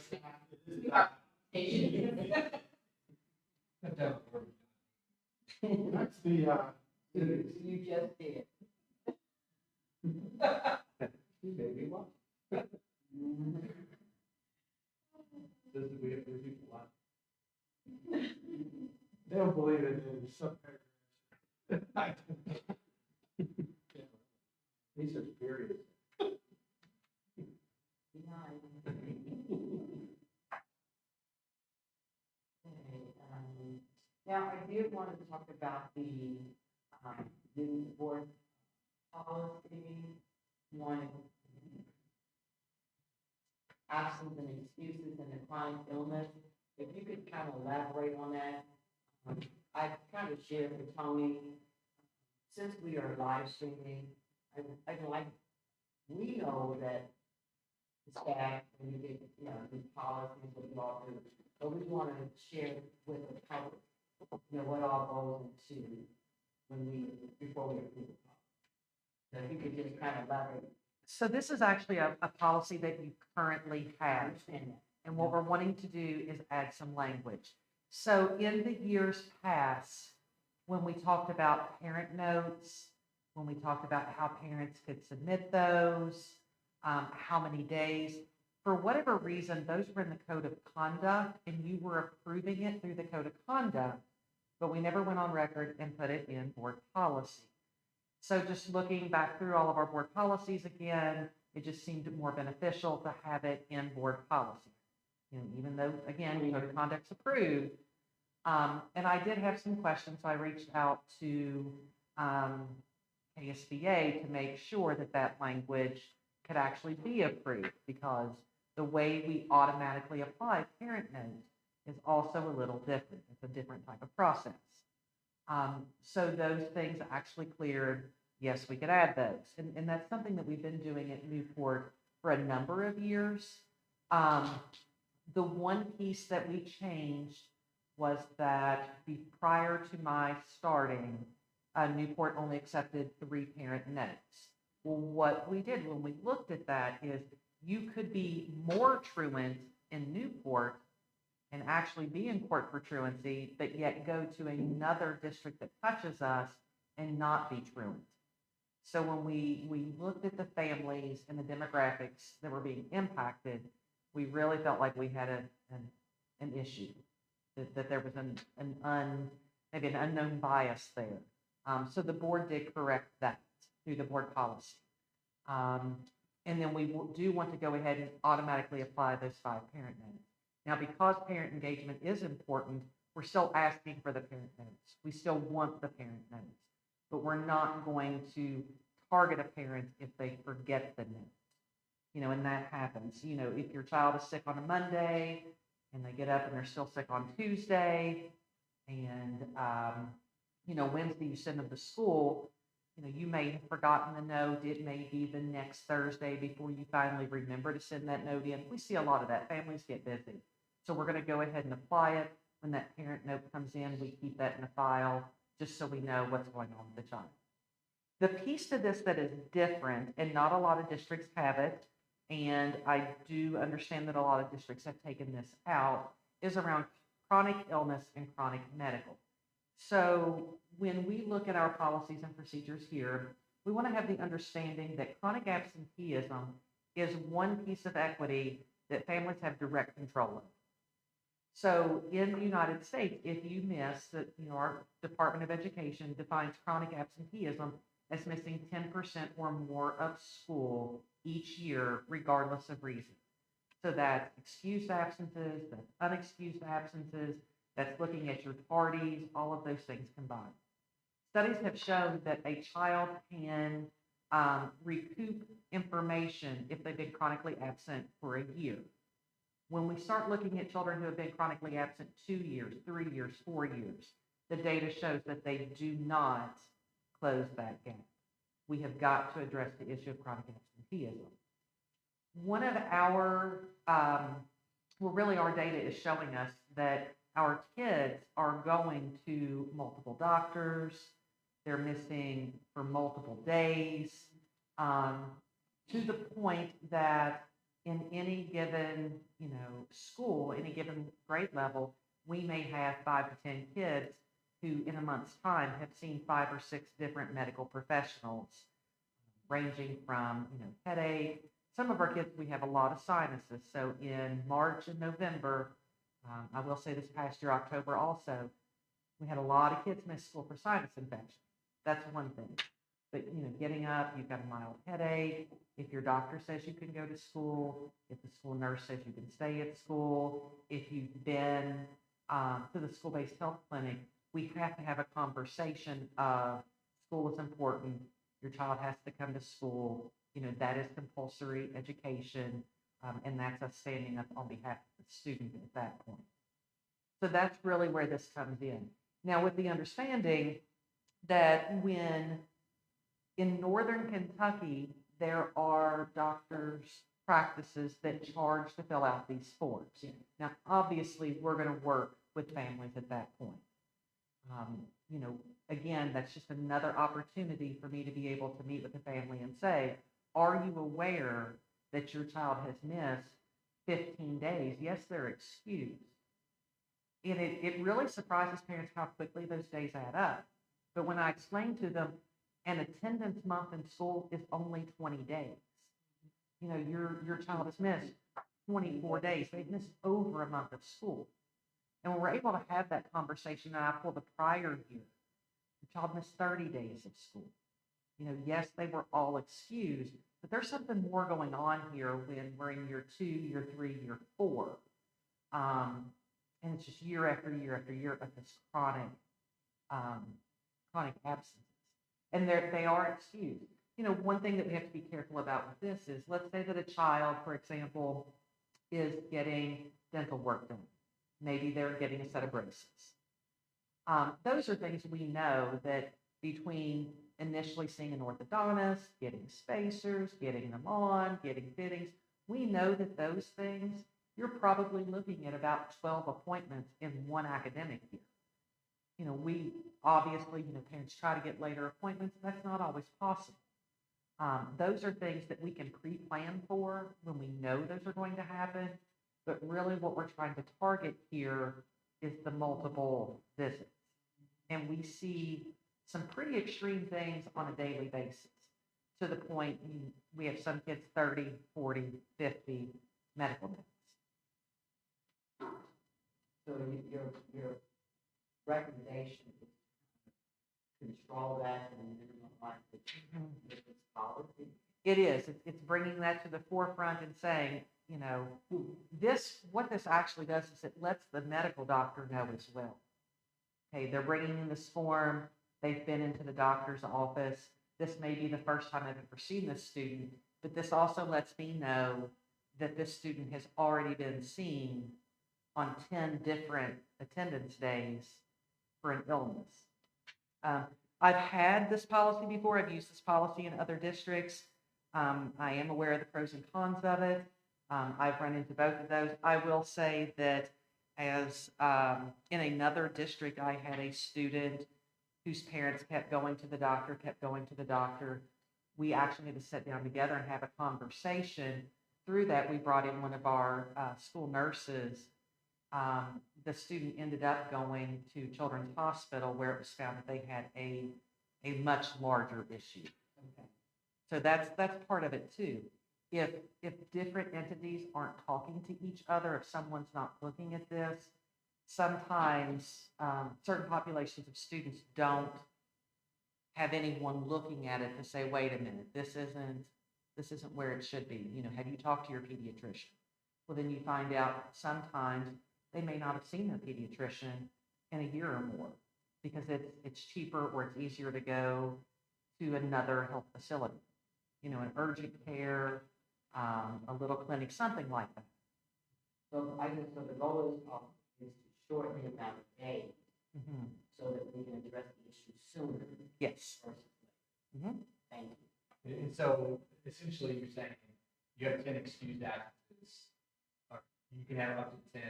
That's the, You just did. Maybe what? This is we have to repeat a lot. they don't believe it in some. These are serious. Now, I did want to talk about the, new board policy, one, absence and excuses and the chronic illness. If you could kind of elaborate on that. I kind of shared with Tony, since we are live streaming, we know that the staff, when you get, new policies, what you all do, but we want to share with the public, what all goes into before we approve the policy. So if you could just kind of elaborate. So this is actually a policy that you currently I have. understand that. And what we're wanting to do is add some language. So in the years past, when we talked about parent notes, when we talked about how parents could submit those, how many days, for whatever reason, those were in the code of conduct and you were approving it through the code of conduct, but we never went on record and put it in board policy. So just looking back through all of our board policies again, it just seemed more beneficial to have it in board policy. Even though, again, code of conduct's approved. And I did have some questions, so I reached out to KSBA to make sure that that language could actually be approved, because the way we automatically apply parent notes is also a little different. It's a different type of process. So those things actually cleared. Yes, we could add those. And that's something that we've been doing at Newport for a number of years. The one piece that we changed was that prior to my starting, Newport only accepted 3 parent notes. Well, what we did when we looked at that is you could be more truant in Newport and actually be in court for truancy, but yet go to another district that touches us and not be truant. So when we looked at the families and the demographics that were being impacted, we really felt like we had an issue, that there was maybe an unknown bias there. So the board did correct that through the board policy. And then we do want to go ahead and automatically apply those 5 parent notes. Now, because parent engagement is important, we're still asking for the parent notes. We still want the parent notes, but we're not going to target a parent if they forget the note. And that happens. If your child is sick on a Monday and they get up and they're still sick on Tuesday, and, Wednesday you send them to school, you may have forgotten the note. It may be the next Thursday before you finally remember to send that note in. We see a lot of that. Families get busy. So we're going to go ahead and apply it. When that parent note comes in, we keep that in a file just so we know what's going on with the child. The piece to this that is different, and not a lot of districts have it, and I do understand that a lot of districts have taken this out, is around chronic illness and chronic medical. So when we look at our policies and procedures here, we want to have the understanding that chronic absenteeism is one piece of equity that families have direct control of. So in the United States, if you miss, our Department of Education defines chronic absenteeism as missing 10% or more of school each year, regardless of reason. So that's excused absences, that's unexcused absences, that's looking at your parties, all of those things combined. Studies have shown that a child can recoup information if they've been chronically absent for a year. When we start looking at children who have been chronically absent 2 years, 3 years, 4 years, the data shows that they do not close that gap. We have got to address the issue of chronic absenteeism. One of our data is showing us that our kids are going to multiple doctors, they're missing for multiple days, to the point that in any given, school, any given grade level, we may have 5 to 10 kids who in a month's time have seen 5 or 6 different medical professionals, ranging from, headache. Some of our kids, we have a lot of sinuses. So in March and November, I will say this past year, October also, we had a lot of kids miss school for sinus infection. That's one thing. But, getting up, you've got a mild headache, if your doctor says you can go to school, if the school nurse says you can stay at school, if you've been to the school-based health clinic, we have to have a conversation of school is important, your child has to come to school, that is compulsory education, and that's us standing up on behalf of the student at that point. So that's really where this comes in. Now, with the understanding that when in Northern Kentucky, there are doctors' practices that charge to fill out these forms. Now, obviously, we're going to work with families at that point. Again, that's just another opportunity for me to be able to meet with the family and say, are you aware that your child has missed 15 days? Yes, they're excused. And it really surprises parents how quickly those days add up. But when I explain to them, an attendance month in school is only 20 days. Your child has missed 24 days. They've missed over a month of school. And when we're able to have that conversation, and I pull the prior year, the child missed 30 days of school. Yes, they were all excused, but there's something more going on here when we're in year 2, year 3, year 4. And it's just year after year after year of this chronic absence. And they are excused. One thing that we have to be careful about with this is, let's say that a child, for example, is getting dental work done. Maybe they're getting a set of braces. Those are things we know that between initially seeing an orthodontist, getting spacers, getting them on, getting fittings, we know that those things, you're probably looking at about 12 appointments in one academic year. We obviously, parents try to get later appointments. That's not always possible. Those are things that we can pre-plan for when we know those are going to happen. But really what we're trying to target here is the multiple visits. And we see some pretty extreme things on a daily basis, to the point we have some kids 30, 40, 50 medical visits. So your recommendation is to control that and minimize the policy? It is. It's bringing that to the forefront and saying, what this actually does is it lets the medical doctor know as well. Okay, they're bringing in this form. They've been into the doctor's office. This may be the first time I've ever seen this student, but this also lets me know that this student has already been seen on 10 different attendance days for an illness. I've had this policy before. I've used this policy in other districts. I am aware of the pros and cons of it. I've run into both of those. I will say that as in another district, I had a student whose parents kept going to the doctor. We actually had to sit down together and have a conversation. Through that, we brought in one of our school nurses. The student ended up going to Children's Hospital, where it was found that they had a much larger issue. Okay. So that's part of it too. If different entities aren't talking to each other, if someone's not looking at this, sometimes certain populations of students don't have anyone looking at it to say, wait a minute, this isn't where it should be. Have you talked to your pediatrician? Well, then you find out sometimes they may not have seen their pediatrician in a year or more, because it's cheaper or it's easier to go to another health facility, an urgent care, a little clinic, something like that. So the goal is to shorten the amount of days so that we can address the issue sooner. Yes. Versus later. Thank you. And so essentially you're saying you have 10 excused absences, or you can have up to 10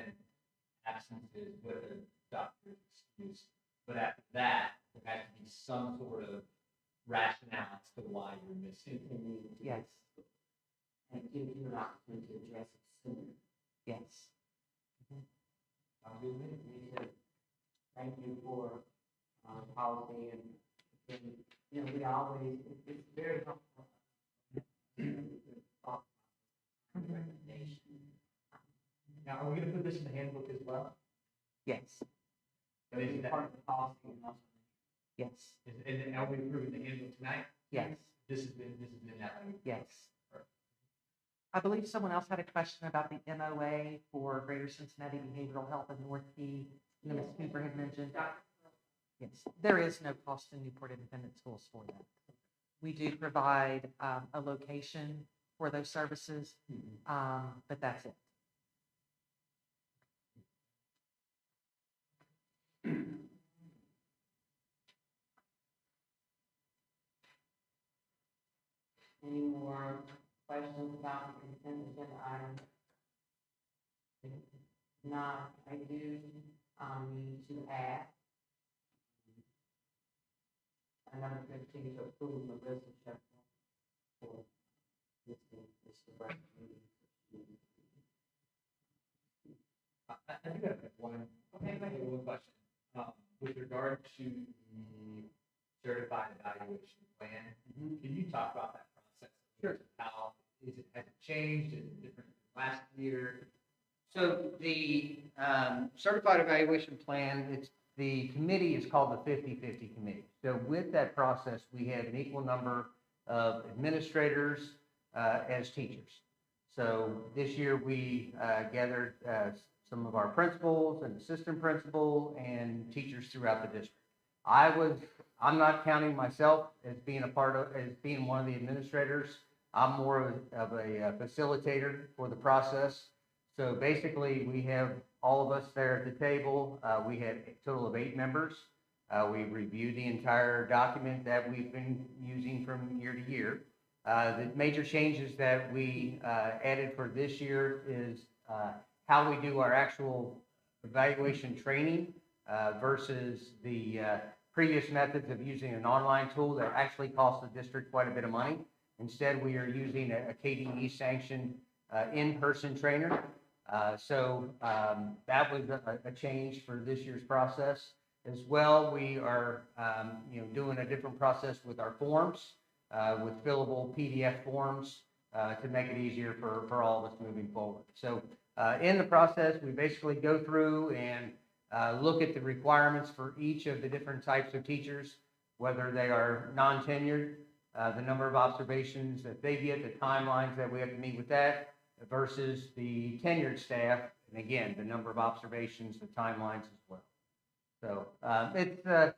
absences with a doctor's excuse, but after that, there has to be some sort of rationale as to why you're missing. Yes. And give you an opportunity to address it sooner. Yes. Sounds good to me. We said, thank you for policy and we always, it's very helpful. Recommendation. Now, are we gonna put this in the handbook as well? Yes. But is that, Part of the policy and also. Yes. and are we approving the handbook tonight? Yes, This has been that way. yes. I believe someone else had a question about the MOA for Greater Cincinnati Behavioral Health in North Key. And Ms. Cooper had mentioned. Yes, there is no cost in Newport Independent Schools for that. We do provide a location for those services, but that's it. Any more questions about the consent agenda item? If not, I do, need to add another 15 to approve the list of checks for Mr. Brown. I do have one. Okay, go ahead. One question. With regard to the certified evaluation plan, can you talk about that process? Sure. How has it changed? Is it different from last year? So the certified evaluation plan, the committee is called the 50-50 committee. So with that process, we have an equal number of administrators as teachers. So this year we gathered some of our principals and assistant principal and teachers throughout the district. I'm not counting myself as being one of the administrators. I'm more of a facilitator for the process. So basically, we have all of us there at the table. We had a total of 8 members. We reviewed the entire document that we've been using from year to year. The major changes that we added for this year is how we do our actual evaluation training versus the previous methods of using an online tool that actually costs the district quite a bit of money. Instead, we are using a KDE sanctioned in-person trainer. So that was a change for this year's process. As well, we are doing a different process with our forms, with fillable PDF forms to make it easier for all of us moving forward. So in the process, we basically go through and look at the requirements for each of the different types of teachers, whether they are non-tenured, the number of observations that they get, the timelines that we have to meet with that, versus the tenured staff, and again, the number of observations, the timelines as well. So it's a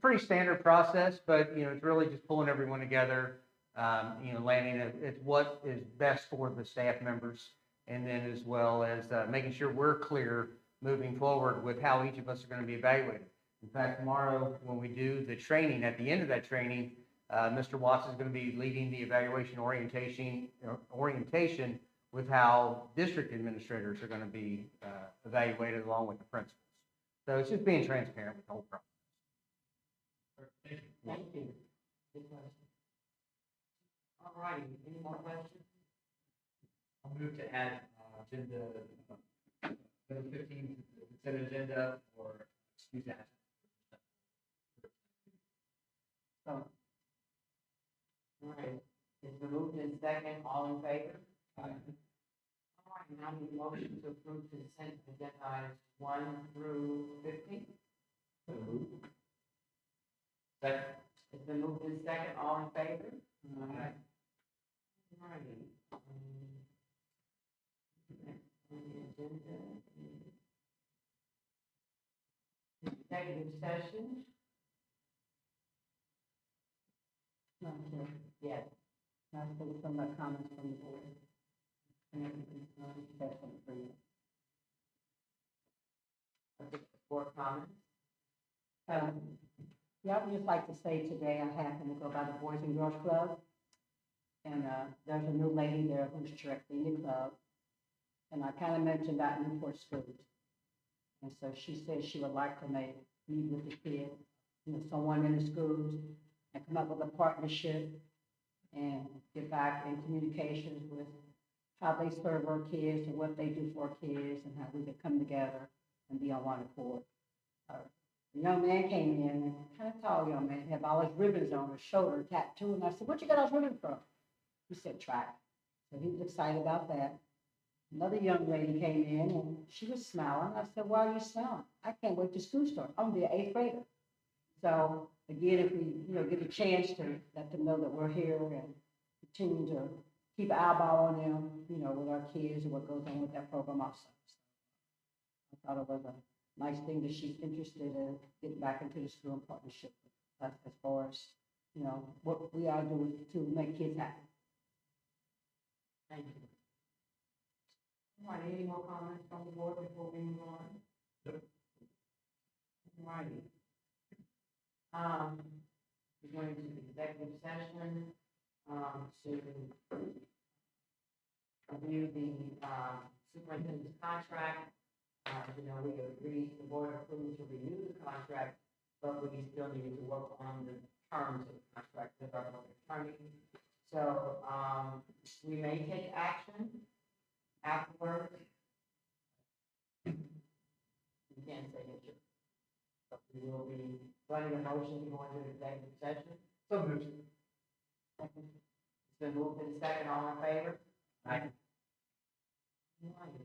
pretty standard process, but it's really just pulling everyone together, landing at what is best for the staff members, and then as well as making sure we're clear moving forward with how each of us are going to be evaluated. In fact, tomorrow when we do the training, at the end of that training, Mr. Watts is going to be leading the evaluation orientation with how district administrators are going to be evaluated along with the principals. So it's just being transparent with the whole process. Thank you. Good question. All righty, any more questions? I'll move to add agenda number 15 to the consent agenda, or excuse that. All right, it's been moved in second, all in favor? Aye. All right, now we motion to approve consent agenda items 1 through 15. Second. It's been moved in second, all in favor? Aye. All righty. Next on the agenda is executive session. Yes. I think some of the comments from the board. And everything's not acceptable for you. Board comments? Yeah, I would just like to say today, I happened to go by the Boys and Girls Club. And there's a new lady there who's directing the club. And I kind of mentioned that Newport schools. And so she said she would like to meet with the kids, someone in the schools, and come up with a partnership and get back in communications with how they serve our kids and what they do for our kids and how we could come together and be on one accord. The young man came in, kind of tall young man, had all his ribbons on his shoulder, tattoo, and I said, "Where'd you get those ribbons from?" He said, "Track." So he was excited about that. Another young lady came in and she was smiling. I said, "Why are you smiling?" "I can't wait till school starts. I'm gonna be an 8th grader." So again, if we, get a chance to let them know that we're here and continue to keep an eyeball on them, with our kids and what goes on with that program also. I thought it was a nice thing that she's interested in getting back into the school in partnership with us as far as, what we are doing to make kids happy. Thank you. All right, any more comments from the board before we move on? Yep. All righty. We're going to the executive session, to review the, superintendent's contract. We agreed, the board approved to renew the contract, but we still need to work on the terms of the contract with our attorney. So, we may take action afterwards. You can't say it. But we will be running a motion to go into executive session. So moved. It's been moved in second, all in favor? Aye. All righty.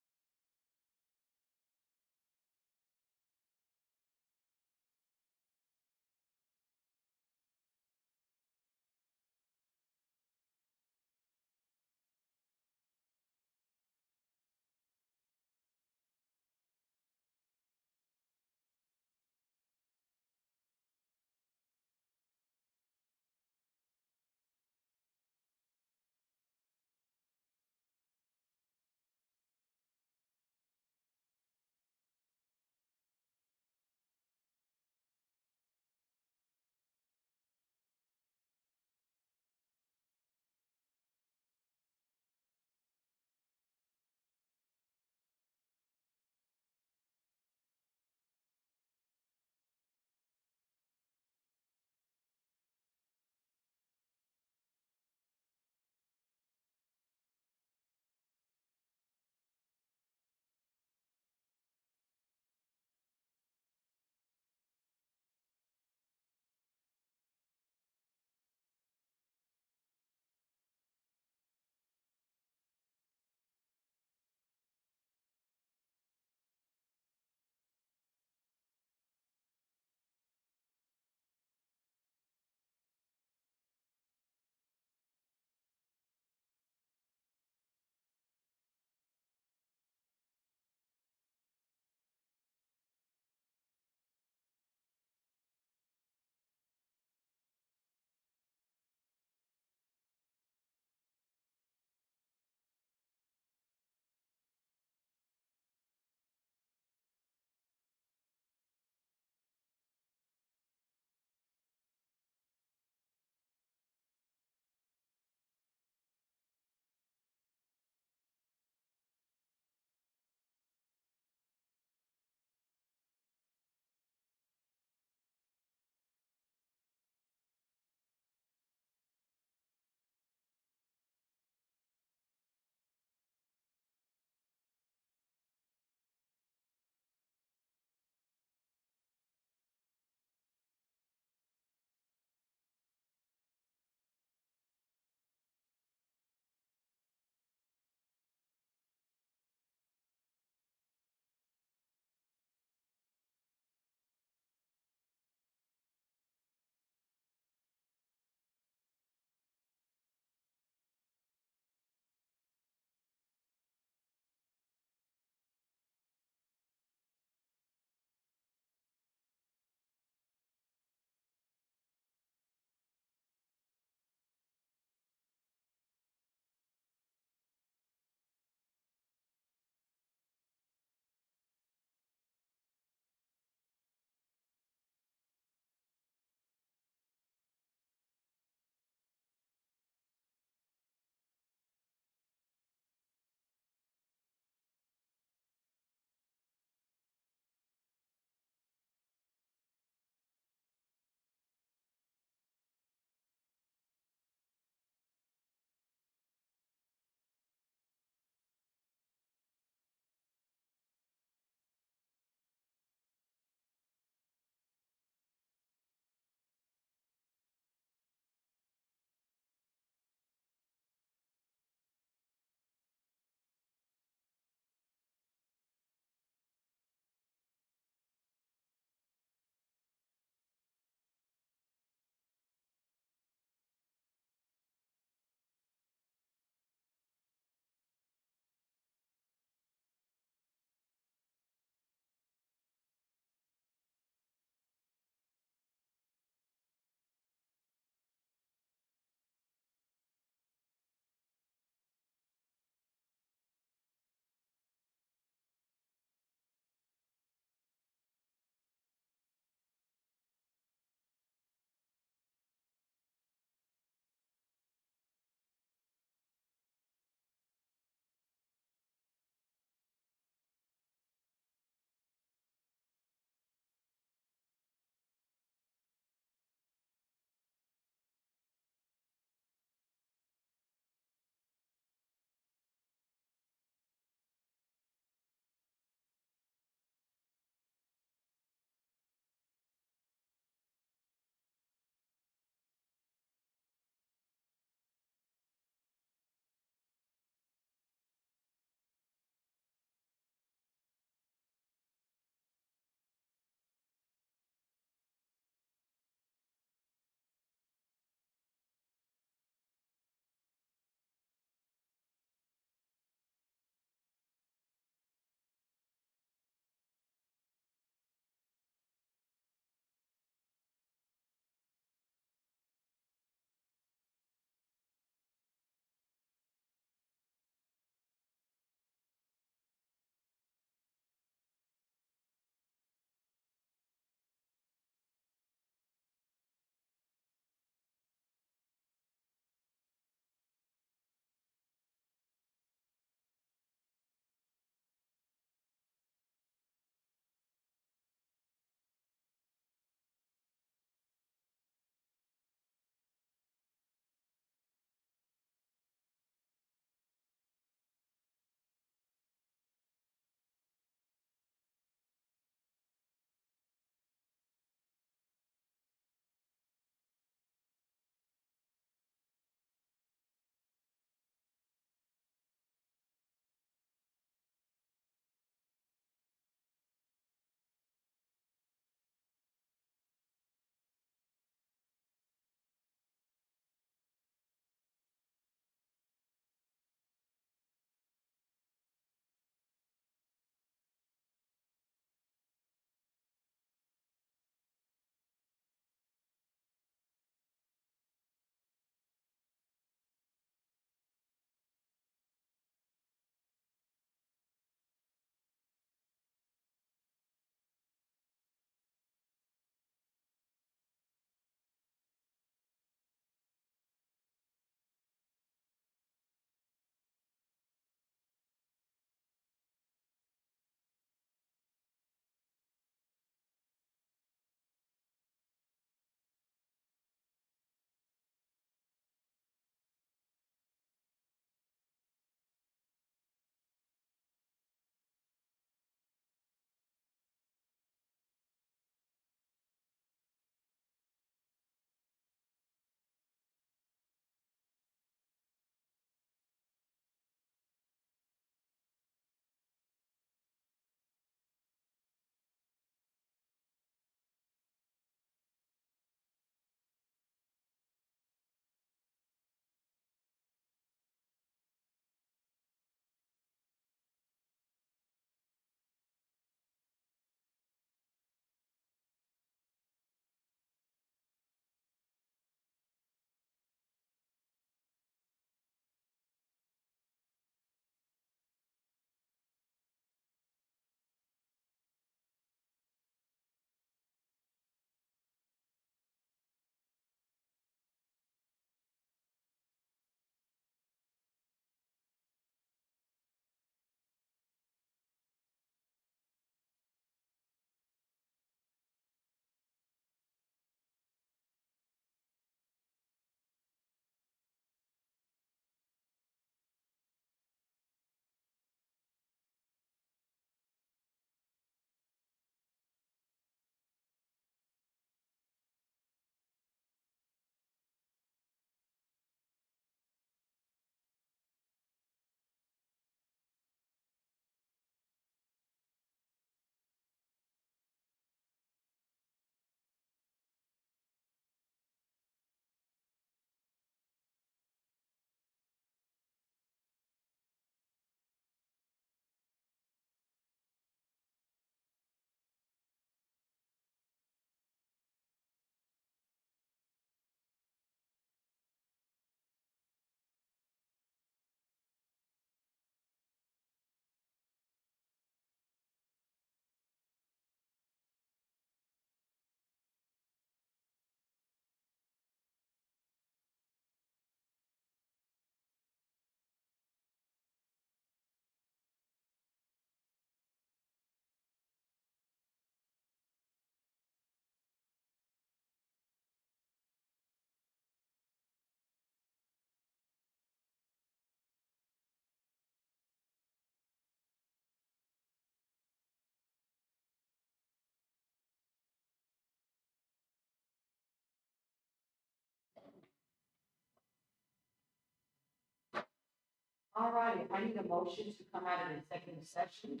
All righty, I need a motion to come out of executive session.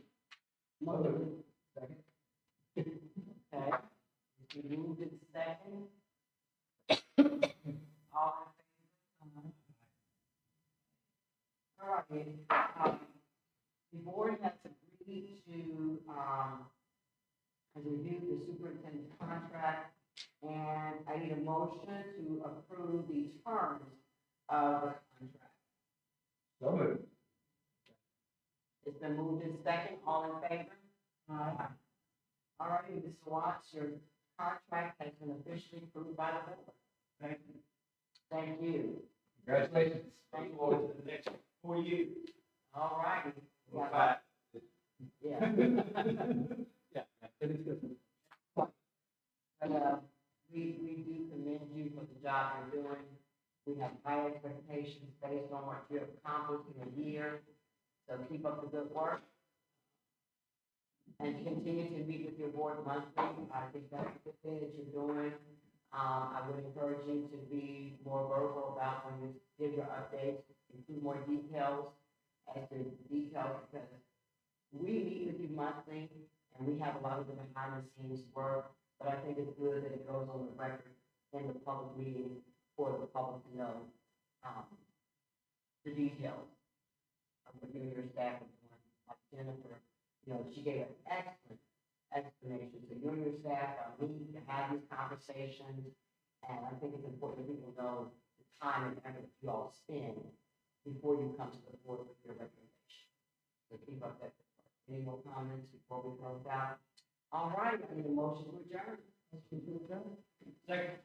Motion. Second. Okay. It's been moved in second. All in favor? All right, the board has agreed to, has reviewed the superintendent's contract, and I need a motion to approve the terms of the contract. So moved. It's been moved in second, all in favor? Aye. All right, Mr. Watts, your contract has been officially approved by the board. Thank you. Thank you. Congratulations. Look forward to the next 4 years. All righty. Well, 5. Yeah. Yeah, it is good. But, we do commend you for the job you're doing. We have high expectations based on what you have accomplished in a year. So keep up the good work. And continue to meet with your board monthly. I think that's a good thing that you're doing. I would encourage you to be more verbal about when you give your updates, include more details as to details, because we meet with you monthly and we have a lot of the behind the scenes work, but I think it's good that it goes on the record in the public meeting for the public to know, the details of what you and your staff are doing. Like Jennifer, you know, she gave an excellent explanation. So you and your staff are meeting to have these conversations, and I think it's important that people know the time and effort you all spend before you come to the board with your recommendation. So keep up that. Any more comments before we close out? All right, I need a motion to adjourn. Motion to adjourn. Second.